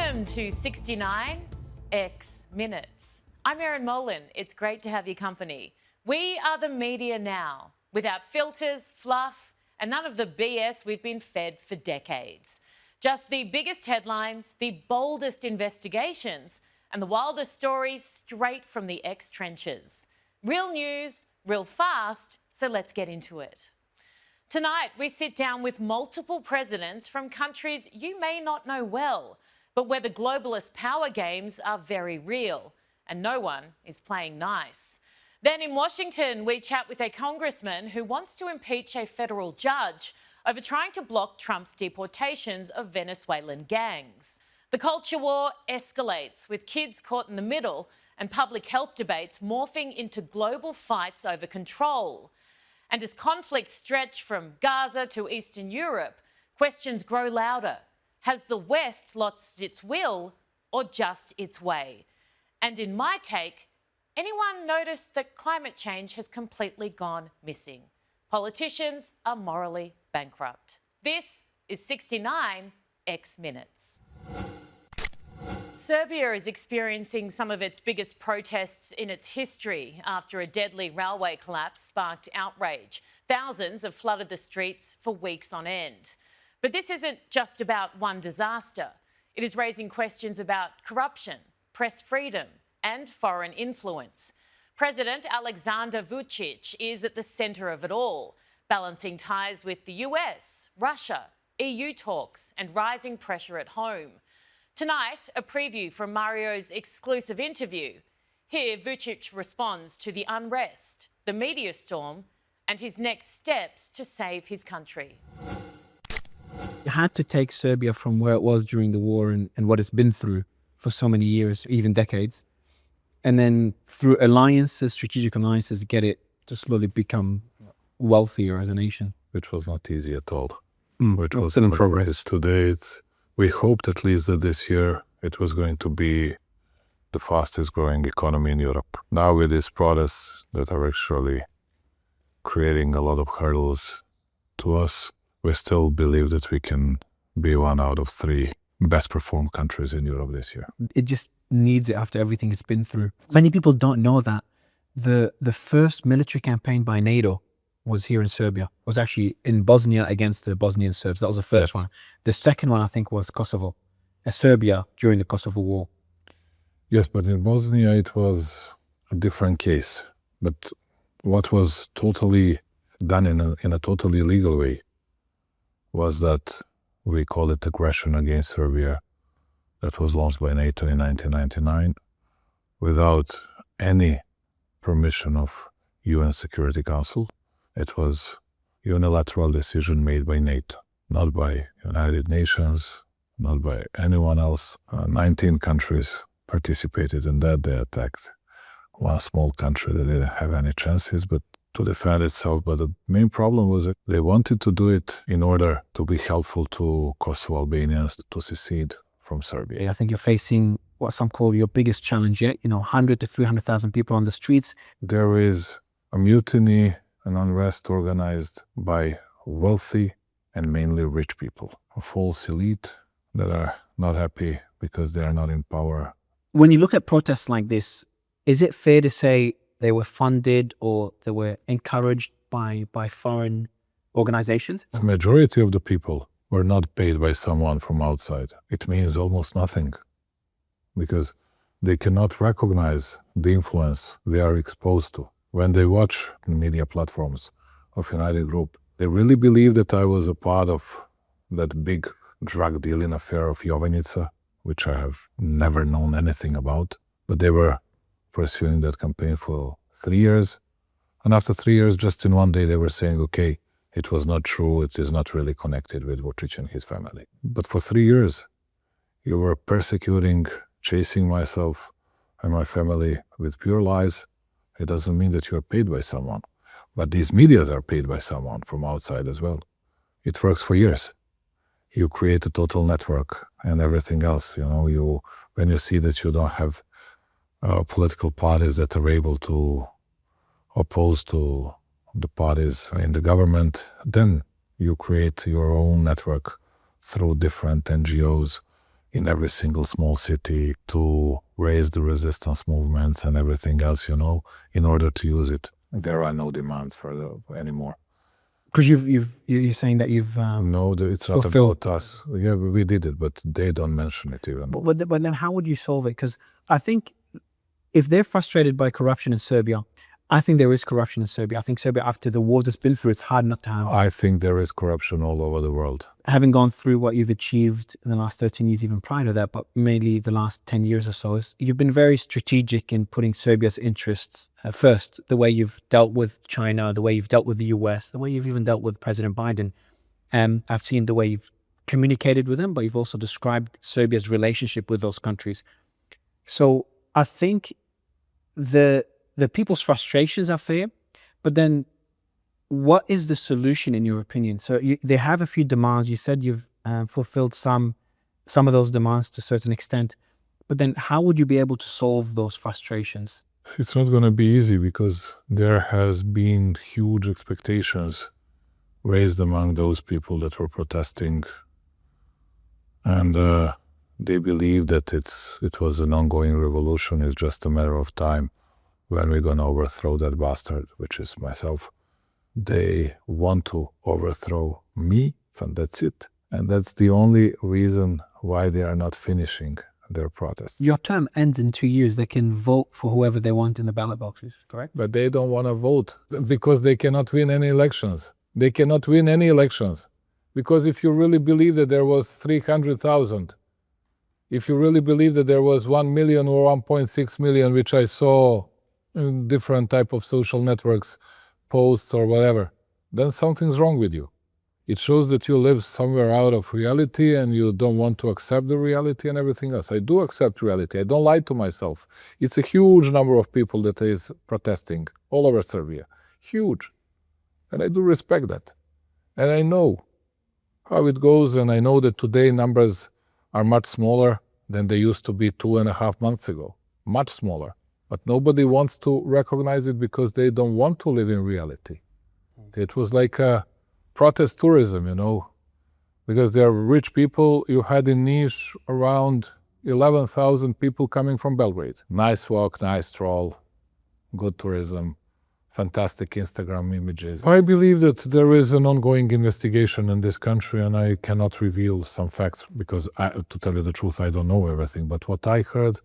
Welcome to 69X Minutes. I'm Erin Molan. It's great to have your company. We are the media now, without filters, fluff, and none of the BS we've been fed for decades. Just the biggest headlines, the boldest investigations, and the wildest stories straight from the X trenches. Real news, real fast, so let's get into it. Tonight, we sit down with multiple presidents from countries you may not know well, but where the globalist power games are very real, and no one is playing nice. Then in Washington, we chat with a congressman who wants to impeach a federal judge over trying to block Trump's deportations of Venezuelan gangs. The culture war escalates, with kids caught in the middle and public health debates morphing into global fights over control. And as conflicts stretch from Gaza to Eastern Europe, questions grow louder. Has the West lost its will or just its way? And in my take, anyone noticed that climate change has completely gone missing? Politicians are morally bankrupt. This is 69X Minutes. Serbia is experiencing some of its biggest protests in its history after a deadly railway collapse sparked outrage. Thousands have flooded the streets for weeks on end. But this isn't just about one disaster. It is raising questions about corruption, press freedom, and foreign influence. President Aleksandar Vucic is at the centre of it all, balancing ties with the US, Russia, EU talks, and rising pressure at home. Tonight, a preview from Mario's exclusive interview. Here, Vucic responds to the unrest, the media storm, and his next steps to save his country. You had to take Serbia from where it was during the war and what it's been through for so many years, even decades, and then through alliances, strategic alliances, get it to slowly become wealthier as a nation. Which was not easy at all. Which was still in progress. Today, we hoped at least that this year it was going to be the fastest growing economy in Europe. Now with these protests that are actually creating a lot of hurdles to us, we still believe that we can be one out of three best performed countries in Europe this year. It just needs it after everything it's been through. Many people don't know that the first military campaign by NATO was here in Serbia. It was actually in Bosnia against the Bosnian Serbs. That was the first one. The second one, I think, was Kosovo, Serbia during the Kosovo War. Yes, but in Bosnia it was a different case. But what was totally done in a totally legal way was that we call it aggression against Serbia, that was launched by NATO in 1999 without any permission of UN Security Council. It was a unilateral decision made by NATO, not by United Nations, not by anyone else. 19 countries participated in that. They attacked one small country that didn't have any chances but to defend itself. But the main problem was that they wanted to do it in order to be helpful to Kosovo Albanians to secede from Serbia. I think you're facing what some call your biggest challenge yet. 100 to 300,000 people on the streets. There is a mutiny, an unrest organized by wealthy and mainly rich people, a false elite that are not happy because they are not in power. When you look at protests like this, is it fair to say they were funded or they were encouraged by foreign organizations? The majority of the people were not paid by someone from outside. It means almost nothing because they cannot recognize the influence they are exposed to. When they watch the media platforms of United Group, they really believe that I was a part of that big drug dealing affair of Jovanjica, which I have never known anything about. But they were pursuing that campaign for 3 years. And after 3 years, just in one day, they were saying, okay, it was not true. It is not really connected with Vucic and his family. But for 3 years, you were persecuting, chasing myself and my family with pure lies. It doesn't mean that you are paid by someone, but these medias are paid by someone from outside as well. It works for years. You create a total network and everything else. When you see that you don't have political parties that are able to oppose to the parties in the government, then you create your own network through different NGOs in every single small city to raise the resistance movements and everything else, in order to use it. There are no demands for anymore. Because you're saying that you've No, it's not fulfilled. about us. Yeah, we did it, but they don't mention it even. But then how would you solve it? Because I think if they're frustrated by corruption in Serbia, I think there is corruption in Serbia. I think Serbia, after the wars it's been through, it's hard not to have. I think there is corruption all over the world. Having gone through what you've achieved in the last 13 years, even prior to that, but mainly the last 10 years or so, you've been very strategic in putting Serbia's interests first. The way you've dealt with China, the way you've dealt with the US, the way you've even dealt with President Biden. I've seen the way you've communicated with them, but you've also described Serbia's relationship with those countries. So I think the people's frustrations are fair, but then what is the solution in your opinion? So they have a few demands. You said you've fulfilled some of those demands to a certain extent, but then how would you be able to solve those frustrations? It's not going to be easy because there has been huge expectations raised among those people that were protesting, and they believe that it was an ongoing revolution. It's just a matter of time when we're going to overthrow that bastard, which is myself. They want to overthrow me, and that's it. And that's the only reason why they are not finishing their protests. Your term ends in 2 years. They can vote for whoever they want in the ballot boxes, correct? But they don't want to vote because they cannot win any elections. They cannot win any elections. Because if you really believe that there was 300,000, if you really believe that there was 1 million or 1.6 million, which I saw in different type of social networks, posts or whatever, then something's wrong with you. It shows that you live somewhere out of reality and you don't want to accept the reality and everything else. I do accept reality. I don't lie to myself. It's a huge number of people that is protesting all over Serbia. Huge. And I do respect that. And I know how it goes, and I know that today numbers are much smaller than they used to be 2.5 months ago. Much smaller. But nobody wants to recognize it because they don't want to live in reality. It was like a protest tourism, because there are rich people. You had in Niš around 11,000 people coming from Belgrade. Nice walk, nice stroll, good tourism, fantastic Instagram images. I believe that there is an ongoing investigation in this country, and I cannot reveal some facts because, to tell you the truth, I don't know everything. But what I heard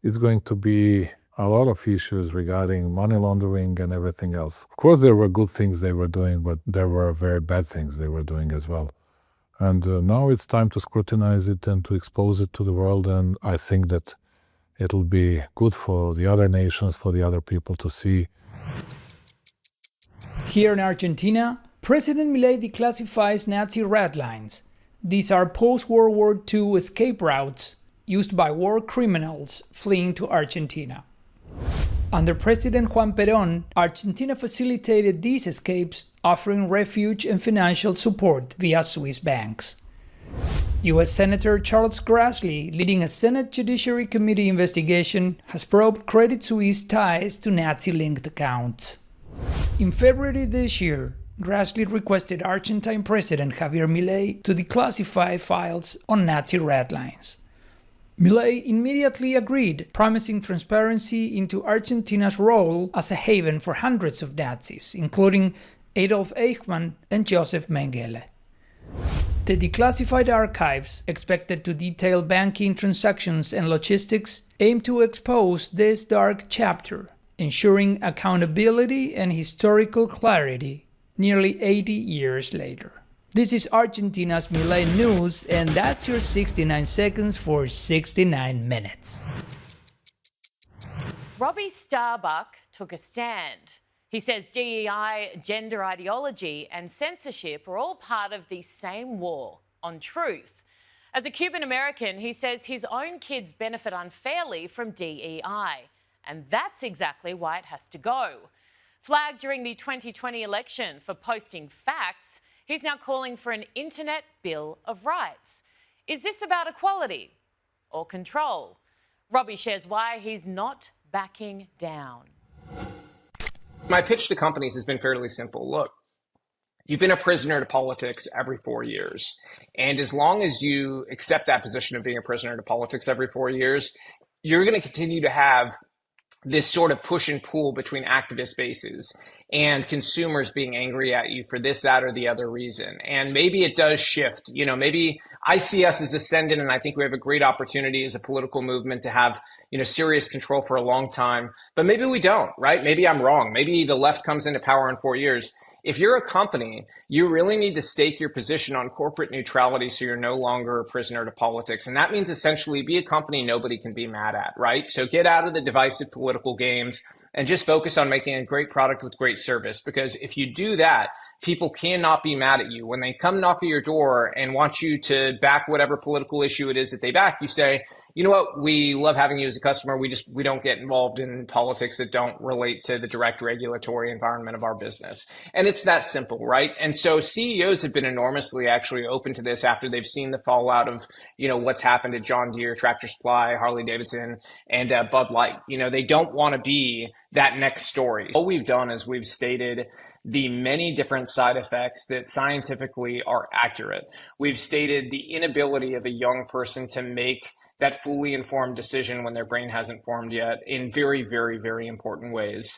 is going to be a lot of issues regarding money laundering and everything else. Of course, there were good things they were doing, but there were very bad things they were doing as well. And now it's time to scrutinize it and to expose it to the world. And I think that it'll be good for the other nations, for the other people to see. Here in Argentina, President Milei declassifies Nazi red lines. These are post-World War II escape routes used by war criminals fleeing to Argentina. Under President Juan Perón, Argentina facilitated these escapes, offering refuge and financial support via Swiss banks. U.S. Senator Charles Grassley, leading a Senate Judiciary Committee investigation, has probed Credit Suisse ties to Nazi-linked accounts. In February this year, Grassley requested Argentine President Javier Milei to declassify files on Nazi red lines. Milei immediately agreed, promising transparency into Argentina's role as a haven for hundreds of Nazis, including Adolf Eichmann and Joseph Mengele. The declassified archives, expected to detail banking transactions and logistics, aim to expose this dark chapter, ensuring accountability and historical clarity nearly 80 years later. This is Argentina's Milei News, and that's your 69 seconds for 69 minutes. Robbie Starbuck took a stand. He says DEI, gender ideology and censorship are all part of the same war on truth. As a Cuban American, he says his own kids benefit unfairly from DEI, and that's exactly why it has to go. Flagged during the 2020 election for posting facts, he's now calling for an Internet Bill of Rights. Is this about equality or control? Robbie shares why he's not backing down. My pitch to companies has been fairly simple. Look, you've been a prisoner to politics every 4 years. And as long as you accept that position of being a prisoner to politics every 4 years, you're going to continue to have this sort of push and pull between activist bases and consumers being angry at you for this, that, or the other reason. And maybe it does shift. Maybe I see us as ascendant, and I think we have a great opportunity as a political movement to have, serious control for a long time. But maybe we don't, right? Maybe I'm wrong. Maybe the left comes into power in 4 years. If you're a company, you really need to stake your position on corporate neutrality so you're no longer a prisoner to politics. And that means essentially be a company nobody can be mad at, right? So get out of the divisive political games and just focus on making a great product with great service. Because if you do that, people cannot be mad at you. When they come knock at your door and want you to back whatever political issue it is that they back, you say, you know what, we love having you as a customer. We don't get involved in politics that don't relate to the direct regulatory environment of our business. And it's that simple, right? And so CEOs have been enormously actually open to this after they've seen the fallout of, what's happened at John Deere, Tractor Supply, Harley Davidson, and Bud Light. They don't want to be that next story. All we've done is we've stated the many different side effects that scientifically are accurate. We've stated the inability of a young person to make that fully informed decision when their brain hasn't formed yet in very, very, very important ways.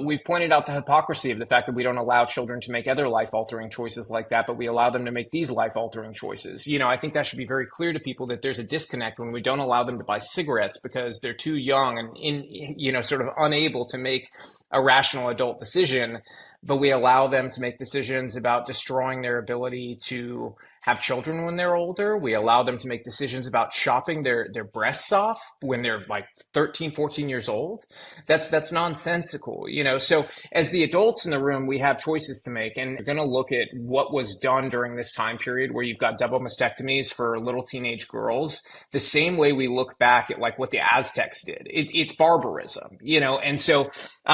We've pointed out the hypocrisy of the fact that we don't allow children to make other life-altering choices like that, but we allow them to make these life-altering choices. I think that should be very clear to people that there's a disconnect when we don't allow them to buy cigarettes because they're too young and sort of unable to make a rational adult decision, but we allow them to make decisions about destroying their ability to have children when they're older. We allow them to make decisions about chopping their breasts off when they're like 13, 14 years old. That's nonsensical, So as the adults in the room, we have choices to make, and we're going to look at what was done during this time period where you've got double mastectomies for little teenage girls, the same way we look back at like what the Aztecs did. It's barbarism, and so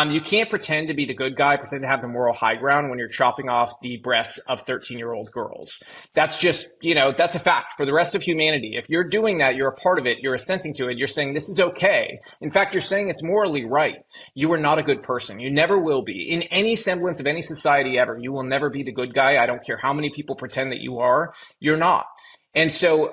you can't pretend to be the good guy, pretend to have the moral high ground when you're chopping off the breasts of 13-year-old girls. That's just, that's a fact for the rest of humanity. If you're doing that, you're a part of it, you're assenting to it, you're saying this is okay. In fact, you're saying it's morally right. You are not a good person. You never will be. In any semblance of any society ever, you will never be the good guy. I don't care how many people pretend that you are. You're not. And so,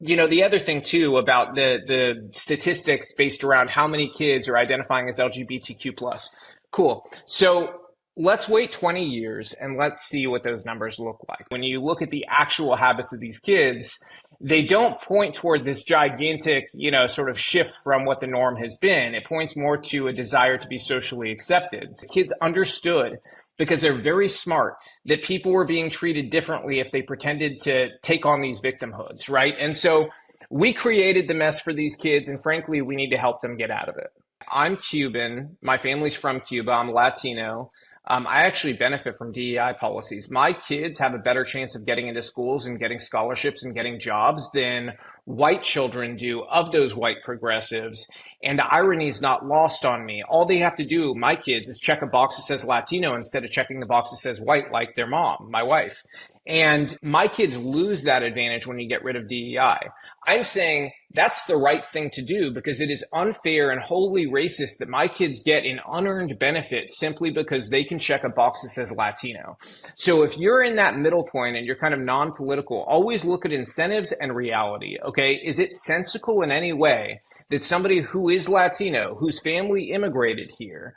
the other thing too about the statistics based around how many kids are identifying as LGBTQ+. Cool. So let's wait 20 years and let's see what those numbers look like. When you look at the actual habits of these kids, they don't point toward this gigantic, sort of shift from what the norm has been. It points more to a desire to be socially accepted. The kids understood, because they're very smart, that people were being treated differently if they pretended to take on these victimhoods, right? And so we created the mess for these kids, and frankly, we need to help them get out of it. I'm Cuban. My family's from Cuba. I'm Latino. I actually benefit from DEI policies. My kids have a better chance of getting into schools and getting scholarships and getting jobs than white children do of those white progressives. And the irony is not lost on me. All they have to do, my kids, is check a box that says Latino instead of checking the box that says white, like their mom, my wife. And my kids lose that advantage when you get rid of DEI. I'm saying that's the right thing to do because it is unfair and wholly racist that my kids get an unearned benefit simply because they can check a box that says Latino. So if you're in that middle point and you're kind of non-political, always look at incentives and reality, okay? Is it sensical in any way that somebody who is Latino, whose family immigrated here,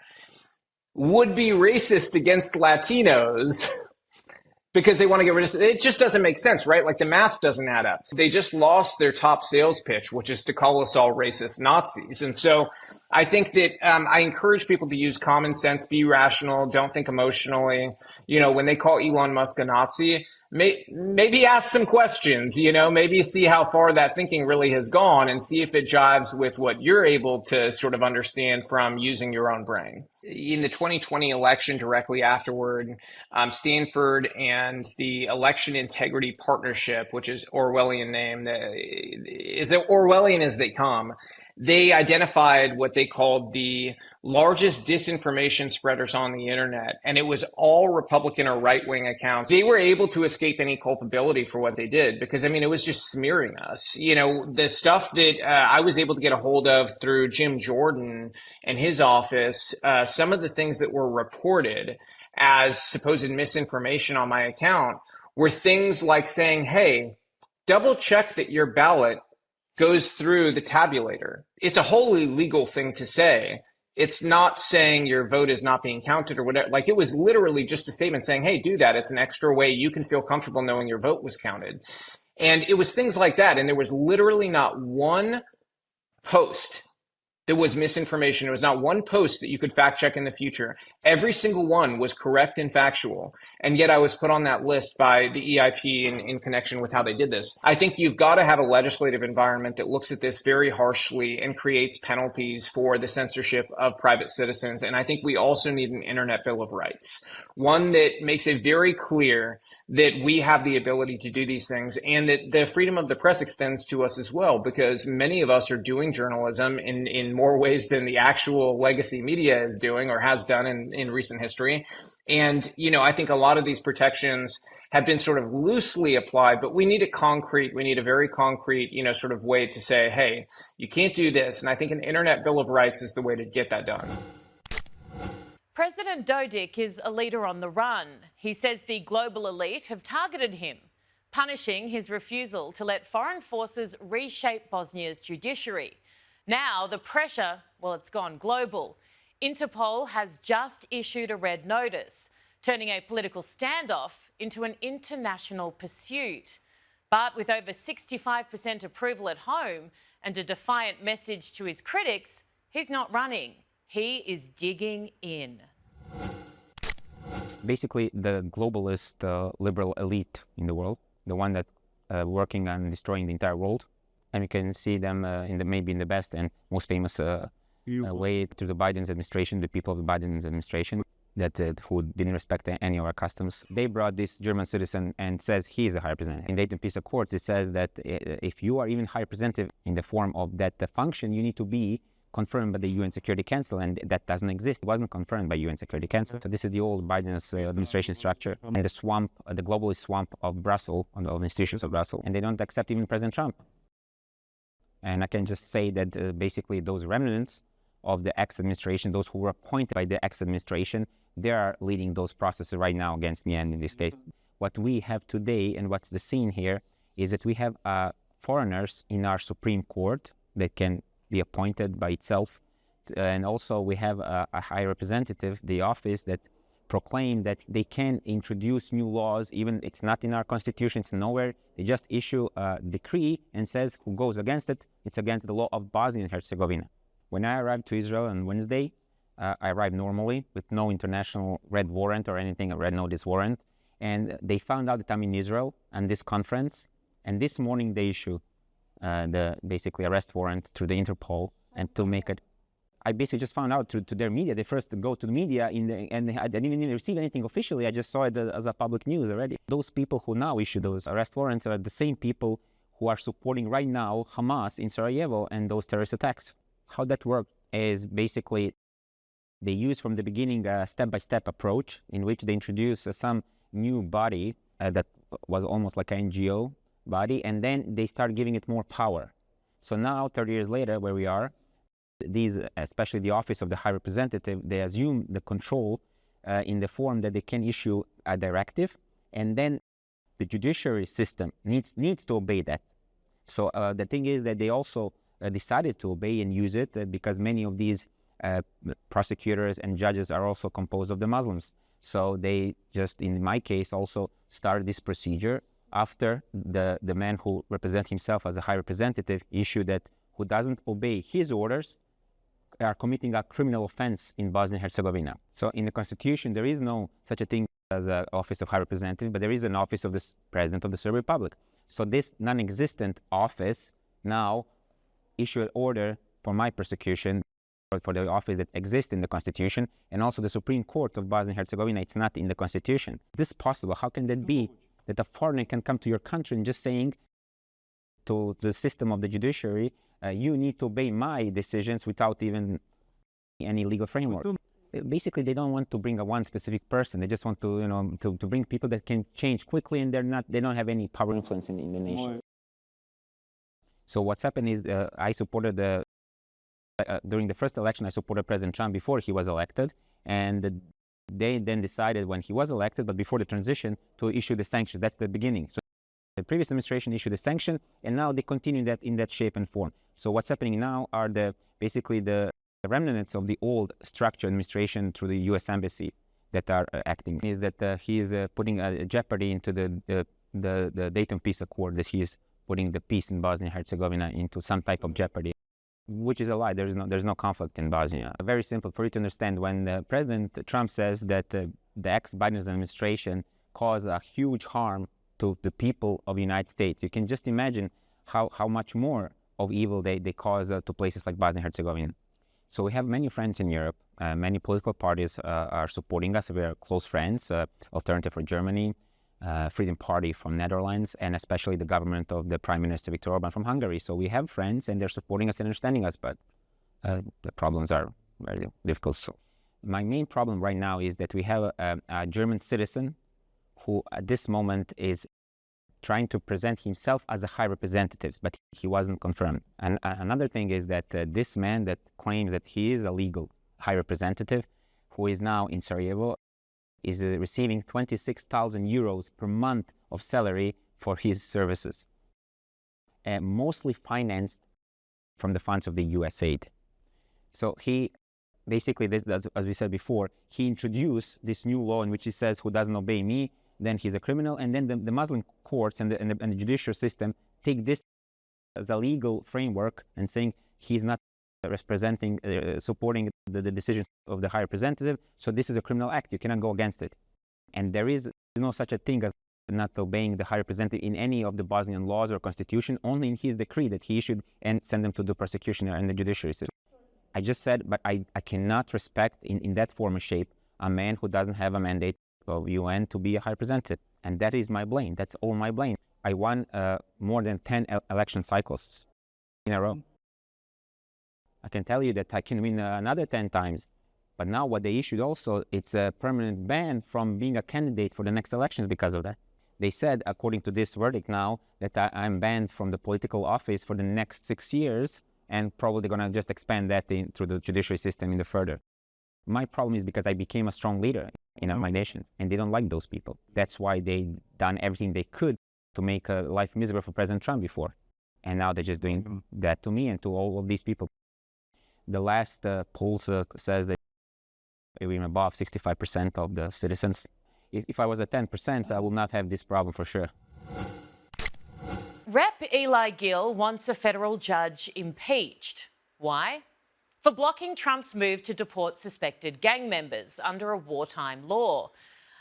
would be racist against Latinos because they want to get rid of it? It just doesn't make sense, right? Like the math doesn't add up. They just lost their top sales pitch, which is to call us all racist Nazis. And so I think that I encourage people to use common sense, be rational, don't think emotionally. When they call Elon Musk a Nazi, maybe ask some questions, maybe see how far that thinking really has gone and see if it jives with what you're able to sort of understand from using your own brain. In the 2020 election directly afterward, Stanford and the Election Integrity Partnership, which is Orwellian name, is Orwellian as they come, they identified what they called the largest disinformation spreaders on the internet. And it was all Republican or right-wing accounts. They were able to escape any culpability for what they did because, it was just smearing us. The stuff that I was able to get a hold of through Jim Jordan and his office, some of the things that were reported as supposed misinformation on my account were things like saying, hey, double check that your ballot goes through the tabulator. It's a wholly legal thing to say. It's not saying your vote is not being counted or whatever. Like, it was literally just a statement saying, hey, do that. It's an extra way you can feel comfortable knowing your vote was counted. And it was things like that. And there was literally not one post that was misinformation. There was not one post that you could fact check in the future. Every single one was correct and factual. And yet I was put on that list by the EIP in connection with how they did this. I think you've got to have a legislative environment that looks at this very harshly and creates penalties for the censorship of private citizens. And I think we also need an Internet Bill of Rights, one that makes it very clear that we have the ability to do these things and that the freedom of the press extends to us as well, because many of us are doing journalism in more ways than the actual legacy media is doing or has done in recent history. And, you know, I think a lot of these protections have been sort of loosely applied, but we need a very concrete, you know, sort of way to say, hey, you can't do this. And I think an Internet Bill of Rights is the way to get that done. President Dodik is a leader on the run. He says the global elite have targeted him, punishing his refusal to let foreign forces reshape Bosnia's judiciary. Now the pressure, well, it's gone global. Interpol has just issued a red notice, turning a political standoff into an international pursuit. But with over 65% approval at home and a defiant message to his critics, he's not running. He is digging in. Basically, the globalist liberal elite in the world, the one that working on destroying the entire world, and we can see them maybe in the best and most famous way to the Biden's administration, the people of the Biden's administration, that who didn't respect any of our customs. They brought this German citizen and says he is a high representative. In the Dayton Peace Accords, it says that if you are even high representative in the form of that function, you need to be confirmed by the UN Security Council, and that doesn't exist. It wasn't confirmed by UN Security Council. So this is the old Biden's administration structure, and the swamp, the globalist swamp of Brussels, of the institutions of Brussels, and they don't accept even President Trump. And I can just say that basically those remnants of the ex-administration, those who were appointed by the ex-administration, they are leading those processes right now against me and in this case. What we have today and what's the scene here is that we have foreigners in our Supreme Court that can be appointed by itself. And also we have a high representative, the office that proclaim that they can introduce new laws, even it's not in our constitution, it's nowhere. They just issue a decree and says who goes against it, it's against the law of Bosnia and Herzegovina. When I arrived to Israel on Wednesday, I arrived normally with no international red warrant or anything, a red notice warrant. And they found out that I'm in Israel and this conference. And this morning they issue the basically arrest warrant through the Interpol and to make it. I basically just found out to their media. They first go to the media and I didn't even receive anything officially. I just saw it as a public news already. Those people who now issue those arrest warrants are the same people who are supporting right now Hamas in Sarajevo and those terrorist attacks. How that worked is basically they use from the beginning a step-by-step approach in which they introduce some new body that was almost like an NGO body, and then they start giving it more power. So now, 30 years later, where we are, these, especially the Office of the High Representative, they assume the control in the form that they can issue a directive, and then the judiciary system needs to obey that. So the thing is that they also decided to obey and use it because many of these prosecutors and judges are also composed of the Muslims. So they just, in my case, also started this procedure after the man who represents himself as a high representative issued that who doesn't obey his orders are committing a criminal offense in Bosnia and Herzegovina. So in the constitution, there is no such a thing as an office of high representative, but there is an office of the president of the Serbian Republic. So this non-existent office now issued an order for my persecution for the office that exists in the constitution, and also the Supreme Court of Bosnia and Herzegovina, it's not in the constitution. This is possible. How can that be that a foreigner can come to your country and just saying to the system of the judiciary, you need to obey my decisions without even any legal framework? Basically, they don't want to bring one specific person. They just want to, to bring people that can change quickly, and they don't have any power influence in the nation. So what's happened is I supported during the first election, I supported President Trump before he was elected, and They then decided when he was elected, but before the transition, to issue the sanction. That's the beginning. So the previous administration issued a sanction, and now they continue that in that shape and form. So what's happening now are basically the remnants of the old structure administration through the U.S. Embassy that are acting. Is that he is putting a jeopardy into the Dayton Peace Accord, that he is putting the peace in Bosnia and Herzegovina into some type of jeopardy, which is a lie. There's no conflict in Bosnia. Very simple for you to understand. When President Trump says that the ex-Biden administration caused a huge harm to the people of the United States, you can just imagine how much more of evil they cause to places like Bosnia and Herzegovina. So we have many friends in Europe. Many political parties are supporting us. We are close friends. Alternative for Germany, Freedom Party from Netherlands, and especially the government of the Prime Minister Viktor Orban from Hungary. So we have friends, and they're supporting us and understanding us, but the problems are very difficult. So my main problem right now is that we have a German citizen who at this moment is trying to present himself as a high representative, but he wasn't confirmed. And another thing is that this man that claims that he is a legal high representative, who is now in Sarajevo, is receiving 26,000 euros per month of salary for his services, mostly financed from the funds of the US aid. So he basically, as we said before, he introduced this new law in which he says, who doesn't obey me, then he's a criminal. And then the Muslim courts and the judicial system take this as a legal framework and saying he's not representing, supporting the decisions of the high representative. So this is a criminal act. You cannot go against it. And there is no such a thing as not obeying the high representative in any of the Bosnian laws or constitution, only in his decree that he issued and send them to the prosecution and the judiciary system. I just said, but I cannot respect in that form and shape a man who doesn't have a mandate of UN to be a high representative. And that is my blame. That's all my blame. I won more than 10 election cycles in a row. I can tell you that I can win another 10 times. But now what they issued also, it's a permanent ban from being a candidate for the next elections because of that. They said, according to this verdict now, that I'm banned from the political office for the next 6 years, and probably going to just expand that through the judiciary system in the further. My problem is because I became a strong leader in my nation, and they don't like those people. That's why they done everything they could to make life miserable for President Trump before. And now they're just doing that to me and to all of these people. The last polls says that we're above 65% of the citizens. If I was at 10%, I would not have this problem for sure. Rep. Eli Gill wants a federal judge impeached. Why? For blocking Trump's move to deport suspected gang members under a wartime law.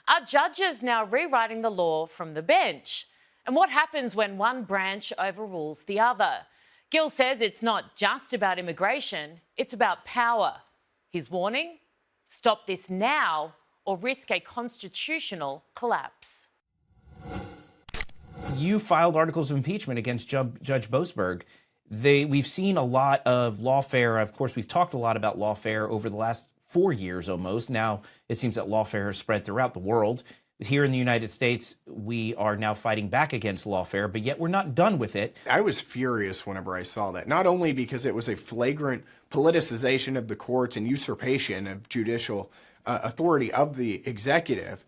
Are judges now rewriting the law from the bench? And what happens when one branch overrules the other? Gill says it's not just about immigration, it's about power. His warning? Stop this now or risk a constitutional collapse. You filed articles of impeachment against Judge Boasberg. We've seen a lot of lawfare. Of course, we've talked a lot about lawfare over the last 4 years almost. Now it seems that lawfare has spread throughout the world. Here in the United States, we are now fighting back against lawfare, but yet we're not done with it. I was furious whenever I saw that, not only because it was a flagrant politicization of the courts and usurpation of judicial authority of the executive,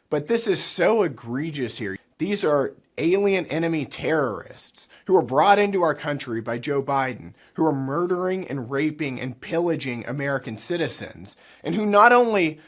but this is so egregious here. These are alien enemy terrorists who were brought into our country by Joe Biden, who are murdering and raping and pillaging American citizens, and who not only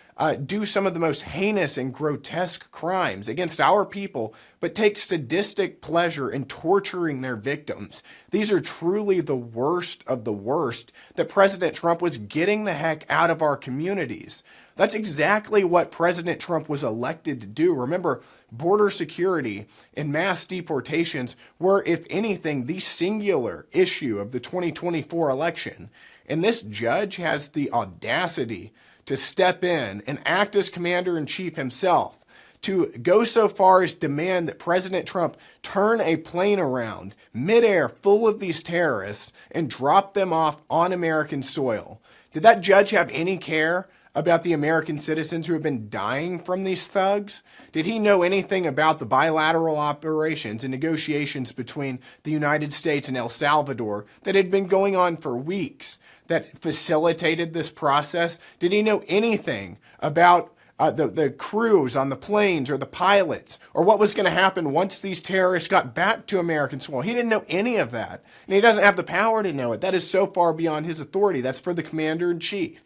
do some of the most heinous and grotesque crimes against our people, but take sadistic pleasure in torturing their victims. These are truly the worst of the worst that President Trump was getting the heck out of our communities. That's exactly what President Trump was elected to do. Remember, border security and mass deportations were, if anything, the singular issue of the 2024 election. And this judge has the audacity to step in and act as commander-in-chief himself, to go so far as demand that President Trump turn a plane around midair full of these terrorists and drop them off on American soil. Did that judge have any care about the American citizens who have been dying from these thugs? Did he know anything about the bilateral operations and negotiations between the United States and El Salvador that had been going on for weeks that facilitated this process? Did he know anything about the crews on the planes or the pilots, or what was going to happen once these terrorists got back to American soil. He didn't know any of that, and he doesn't have the power to know it. That is so far beyond his authority. That's for the commander-in-chief.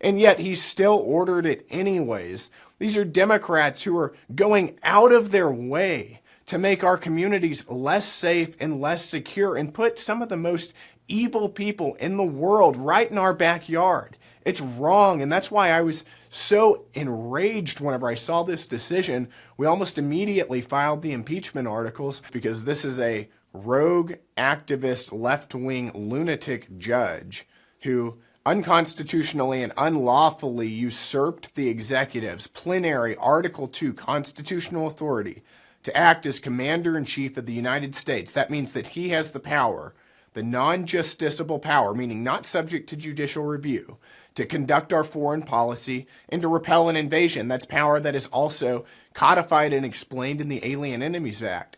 And yet he still ordered it anyways. These are Democrats who are going out of their way to make our communities less safe and less secure and put some of the most evil people in the world right in our backyard. It's wrong, and that's why I was so enraged whenever I saw this decision. We almost immediately filed the impeachment articles because this is a rogue, activist, left-wing lunatic judge who unconstitutionally and unlawfully usurped the executive's plenary Article 2 constitutional authority to act as Commander-in-Chief of the United States. That means that he has the power, the non-justiciable power, meaning not subject to judicial review, to conduct our foreign policy and to repel an invasion. That's power that is also codified and explained in the Alien Enemies Act.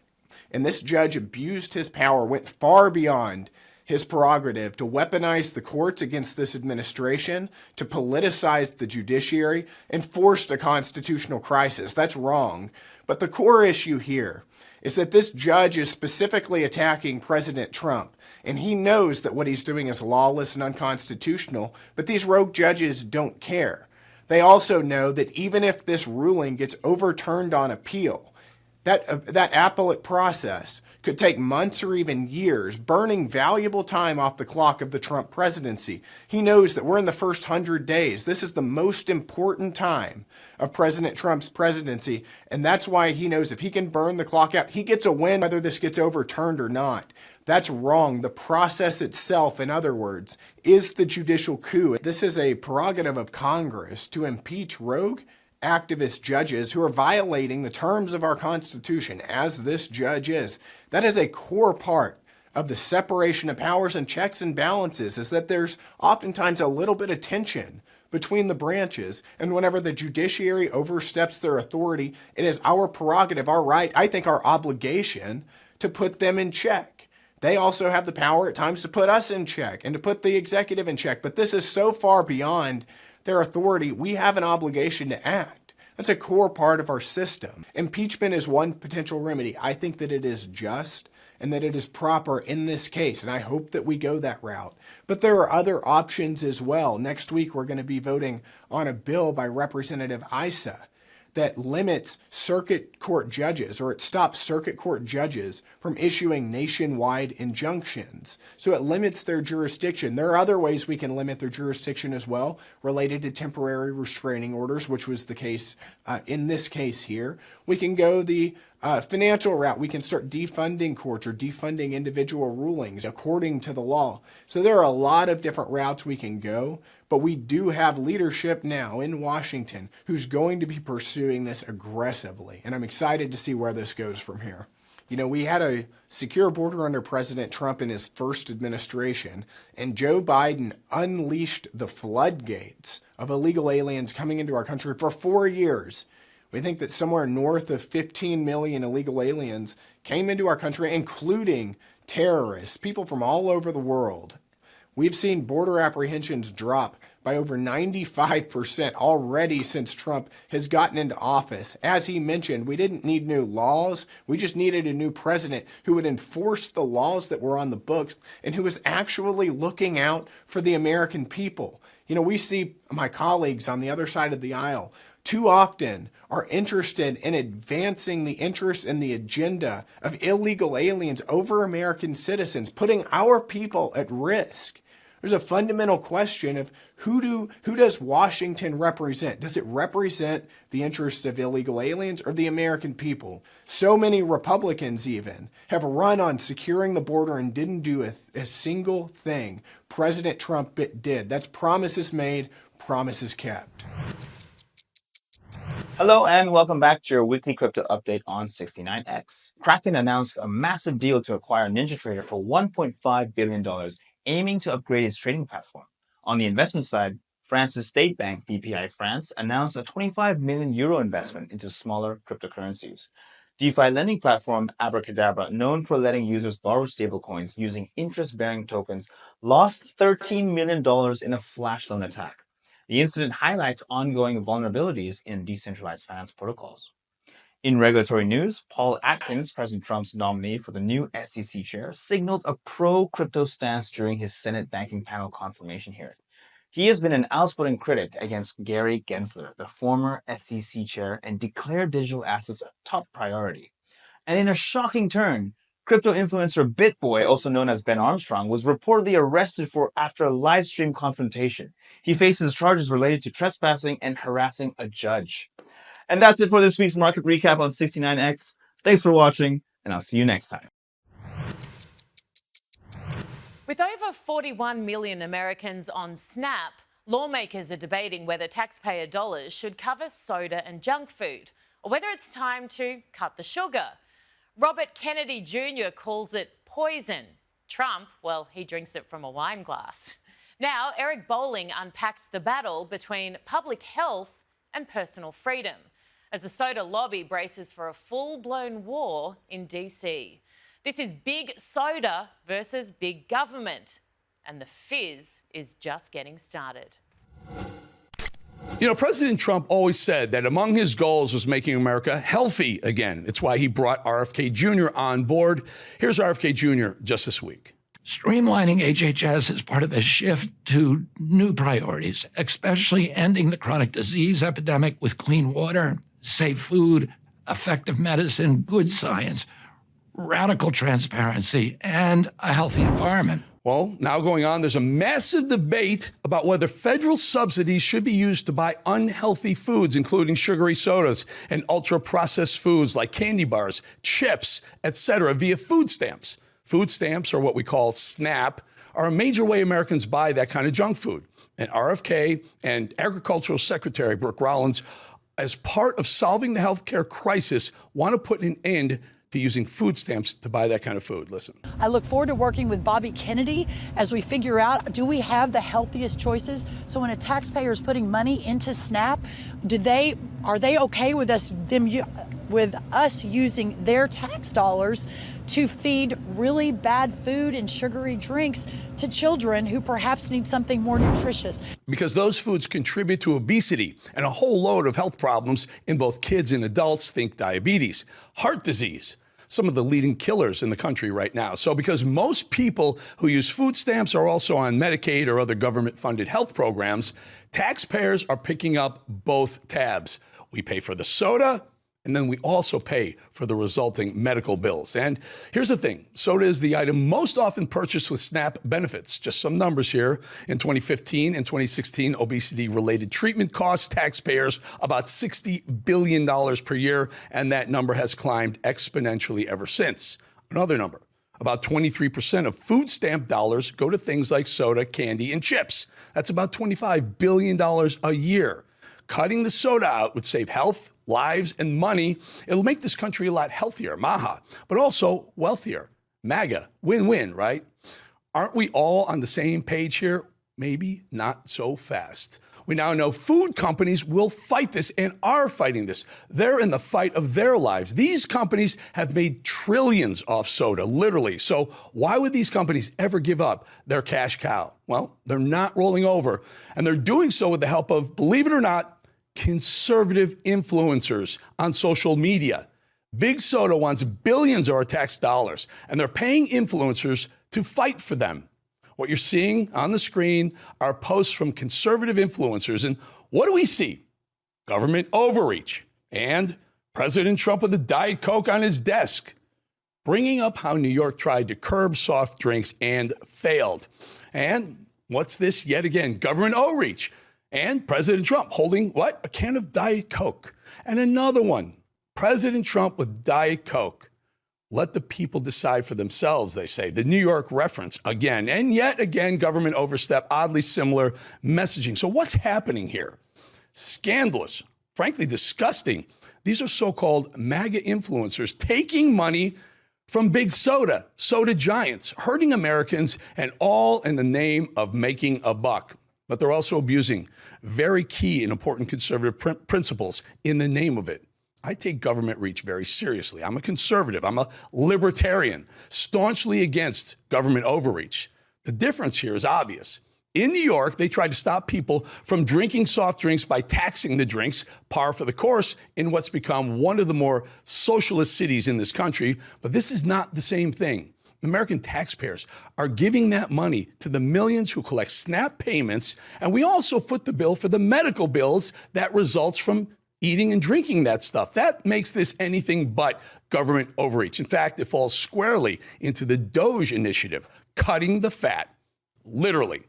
And this judge abused his power, went far beyond his prerogative to weaponize the courts against this administration, to politicize the judiciary, and forced a constitutional crisis. That's wrong. But the core issue here is that this judge is specifically attacking President Trump, and he knows that what he's doing is lawless and unconstitutional, but these rogue judges don't care. They also know that even if this ruling gets overturned on appeal, that appellate process could take months or even years, burning valuable time off the clock of the Trump presidency. He knows that we're in the first 100 days. This is the most important time of President Trump's presidency, and that's why he knows if he can burn the clock out, he gets a win whether this gets overturned or not. That's wrong. The process itself, in other words, is the judicial coup. This is a prerogative of Congress to impeach rogue activist judges who are violating the terms of our Constitution, as this judge is. That is a core part of the separation of powers and checks and balances, is that there's oftentimes a little bit of tension between the branches, and whenever the judiciary oversteps their authority, it is our prerogative, our right, I think our obligation, to put them in check. They also have the power at times to put us in check and to put the executive in check, but this is so far beyond their authority, we have an obligation to act. That's a core part of our system. Impeachment is one potential remedy. I think that it is just and that it is proper in this case, and I hope that we go that route. But there are other options as well. Next week, we're going to be voting on a bill by Representative Issa that limits circuit court judges, or it stops circuit court judges from issuing nationwide injunctions. So it limits their jurisdiction. There are other ways we can limit their jurisdiction as well, related to temporary restraining orders, which was the case in this case here. We can go the financial route. We can start defunding courts or defunding individual rulings according to the law. So there are a lot of different routes we can go, but we do have leadership now in Washington who's going to be pursuing this aggressively. And I'm excited to see where this goes from here. You know, we had a secure border under President Trump in his first administration, and Joe Biden unleashed the floodgates of illegal aliens coming into our country for 4 years. We think that somewhere north of 15 million illegal aliens came into our country, including terrorists, people from all over the world. We've seen border apprehensions drop by over 95% already since Trump has gotten into office. As he mentioned, we didn't need new laws. We just needed a new president who would enforce the laws that were on the books and who was actually looking out for the American people. You know, we see my colleagues on the other side of the aisle too often are interested in advancing the interests and the agenda of illegal aliens over American citizens, putting our people at risk. There's a fundamental question of who does Washington represent? Does it represent the interests of illegal aliens or the American people? So many Republicans even have run on securing the border and didn't do a single thing President Trump did. That's promises made, promises kept. Hello and welcome back to your weekly crypto update on 69X. Kraken announced a massive deal to acquire NinjaTrader for $1.5 billion, aiming to upgrade its trading platform. On the investment side, France's state bank, BPI France, announced a €25 million investment into smaller cryptocurrencies. DeFi lending platform Abracadabra, known for letting users borrow stablecoins using interest-bearing tokens, lost $13 million in a flash loan attack. The incident highlights ongoing vulnerabilities in decentralized finance protocols. In regulatory news, Paul Atkins, President Trump's nominee for the new SEC chair, signaled a pro-crypto stance during his Senate banking panel confirmation hearing. He has been an outspoken critic against Gary Gensler, the former SEC chair, and declared digital assets a top priority. And in a shocking turn, crypto influencer BitBoy, also known as Ben Armstrong, was reportedly arrested after a live stream confrontation. He faces charges related to trespassing and harassing a judge. And that's it for this week's market recap on 69X. Thanks for watching, and I'll see you next time. With over 41 million Americans on SNAP, lawmakers are debating whether taxpayer dollars should cover soda and junk food, or whether it's time to cut the sugar. Robert Kennedy Jr. calls it poison. Trump, well, he drinks it from a wine glass. Now, Eric Bolling unpacks the battle between public health and personal freedom, as the soda lobby braces for a full-blown war in DC. This is big soda versus big government, and the fizz is just getting started. You know, President Trump always said that among his goals was making America healthy again. It's why he brought RFK Jr. on board. Here's RFK Jr. just this week. Streamlining HHS is part of a shift to new priorities, especially ending the chronic disease epidemic with clean water, safe food, effective medicine, good science, radical transparency, and a healthy environment. Well, now going on, there's a massive debate about whether federal subsidies should be used to buy unhealthy foods, including sugary sodas and ultra-processed foods like candy bars, chips, etc., via food stamps. Food stamps, or what we call SNAP, are a major way Americans buy that kind of junk food. And RFK and Agricultural Secretary Brooke Rollins, as part of solving the healthcare crisis, want to put an end to using food stamps to buy that kind of food. Listen. I look forward to working with Bobby Kennedy as we figure out, do we have the healthiest choices? So when a taxpayer is putting money into SNAP, are they okay with us using their tax dollars to feed really bad food and sugary drinks to children who perhaps need something more nutritious? Because those foods contribute to obesity and a whole load of health problems in both kids and adults. Think diabetes, heart disease, some of the leading killers in the country right now. So because most people who use food stamps are also on Medicaid or other government-funded health programs, taxpayers are picking up both tabs. We pay for the soda, and then we also pay for the resulting medical bills. And here's the thing, soda is the item most often purchased with SNAP benefits. Just some numbers here. In 2015 and 2016, obesity-related treatment cost taxpayers about $60 billion per year, and that number has climbed exponentially ever since. Another number, about 23% of food stamp dollars go to things like soda, candy, and chips. That's about $25 billion a year. Cutting the soda out would save health, lives, and money. It'll make this country a lot healthier, maha, but also wealthier. MAGA, win-win, right? Aren't we all on the same page here? Maybe not so fast. We now know food companies will fight this and are fighting this. They're in the fight of their lives. These companies have made trillions off soda, literally. So why would these companies ever give up their cash cow? Well, they're not rolling over, and they're doing so with the help of, believe it or not, conservative influencers on social media. Big Soda wants billions of our tax dollars, and they're paying influencers to fight for them. What you're seeing on the screen are posts from conservative influencers, and what do we see? Government overreach and President Trump with a Diet Coke on his desk, bringing up how New York tried to curb soft drinks and failed. And what's this yet again? Government overreach. And President Trump holding what? A can of Diet Coke. And another one, President Trump with Diet Coke. Let the people decide for themselves, they say. The New York reference again. And yet again, government overstep, oddly similar messaging. So what's happening here? Scandalous, frankly disgusting. These are so-called MAGA influencers taking money from big soda giants, hurting Americans, and all in the name of making a buck. But they're also abusing very key and important conservative principles in the name of it. I take government reach very seriously. I'm a conservative. I'm a libertarian, staunchly against government overreach. The difference here is obvious. In New York, they tried to stop people from drinking soft drinks by taxing the drinks, par for the course in what's become one of the more socialist cities in this country. But this is not the same thing. American taxpayers are giving that money to the millions who collect SNAP payments, and we also foot the bill for the medical bills that results from eating and drinking that stuff. That makes this anything but government overreach. In fact, it falls squarely into the DOGE initiative, cutting the fat, literally.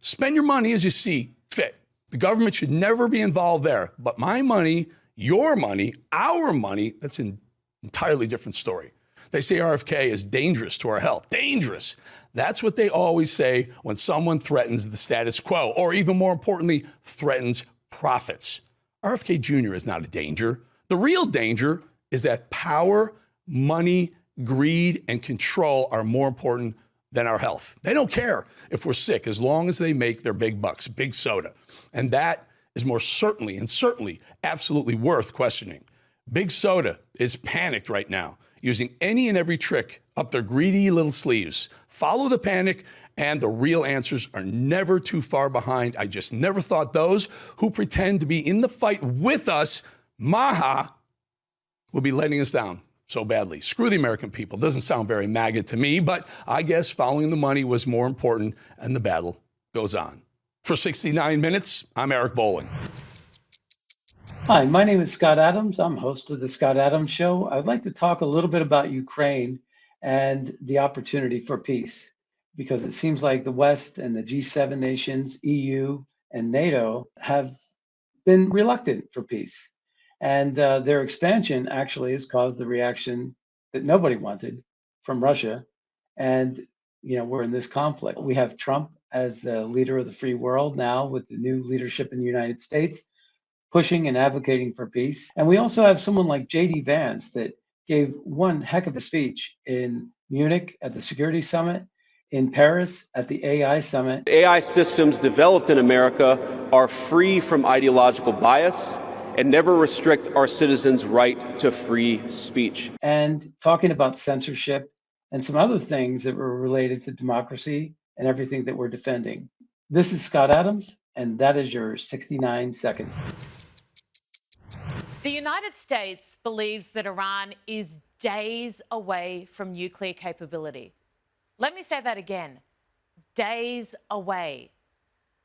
Spend your money as you see fit. The government should never be involved there. But my money, your money, our money, that's an entirely different story. They say RFK is dangerous to our health. Dangerous. That's what they always say when someone threatens the status quo, or even more importantly, threatens profits. RFK Jr. is not a danger. The real danger is that power, money, greed, and control are more important than our health. They don't care if we're sick as long as they make their big bucks, big soda. And that is more certainly absolutely worth questioning. Big soda is panicked right now, using any and every trick up their greedy little sleeves. Follow the panic, and the real answers are never too far behind. I just never thought those who pretend to be in the fight with us, Maha, will be letting us down so badly. Screw the American people. Doesn't sound very MAGA to me, but I guess following the money was more important, and the battle goes on. For 69 minutes, I'm Eric Bolling. Hi, my name is Scott Adams. I'm host of the Scott Adams Show. I'd like to talk a little bit about Ukraine and the opportunity for peace, because it seems like the West and the G7 nations, EU and NATO, have been reluctant for peace. And their expansion actually has caused the reaction that nobody wanted from Russia. And, we're in this conflict. We have Trump as the leader of the free world now, with the new leadership in the United States, pushing and advocating for peace. And we also have someone like J.D. Vance that gave one heck of a speech in Munich at the Security Summit, in Paris at the AI Summit. AI systems developed in America are free from ideological bias and never restrict our citizens' right to free speech. And talking about censorship and some other things that were related to democracy and everything that we're defending. This is Scott Adams, and that is your 69 seconds. The United States believes that Iran is days away from nuclear capability. Let me say that again. Days away.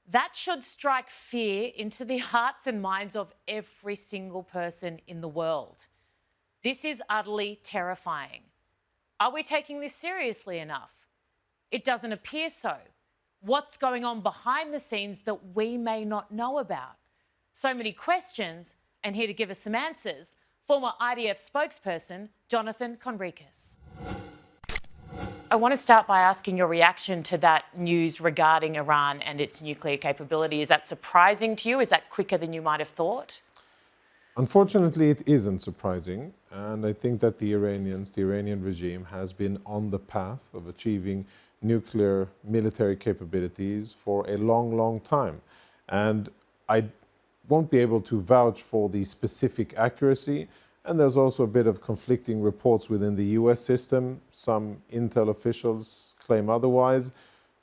That should strike fear into the hearts and minds of every single person in the world. This is utterly terrifying. Are we taking this seriously enough? It doesn't appear so. What's going on behind the scenes that we may not know about? So many questions, and here to give us some answers, former IDF spokesperson, Jonathan Conricus. I want to start by asking your reaction to that news regarding Iran and its nuclear capability. Is that surprising to you? Is that quicker than you might have thought? Unfortunately, it isn't surprising. And I think that the Iranian regime has been on the path of achieving nuclear military capabilities for a long, long time. And I won't be able to vouch for the specific accuracy. And there's also a bit of conflicting reports within the US system. Some intel officials claim otherwise.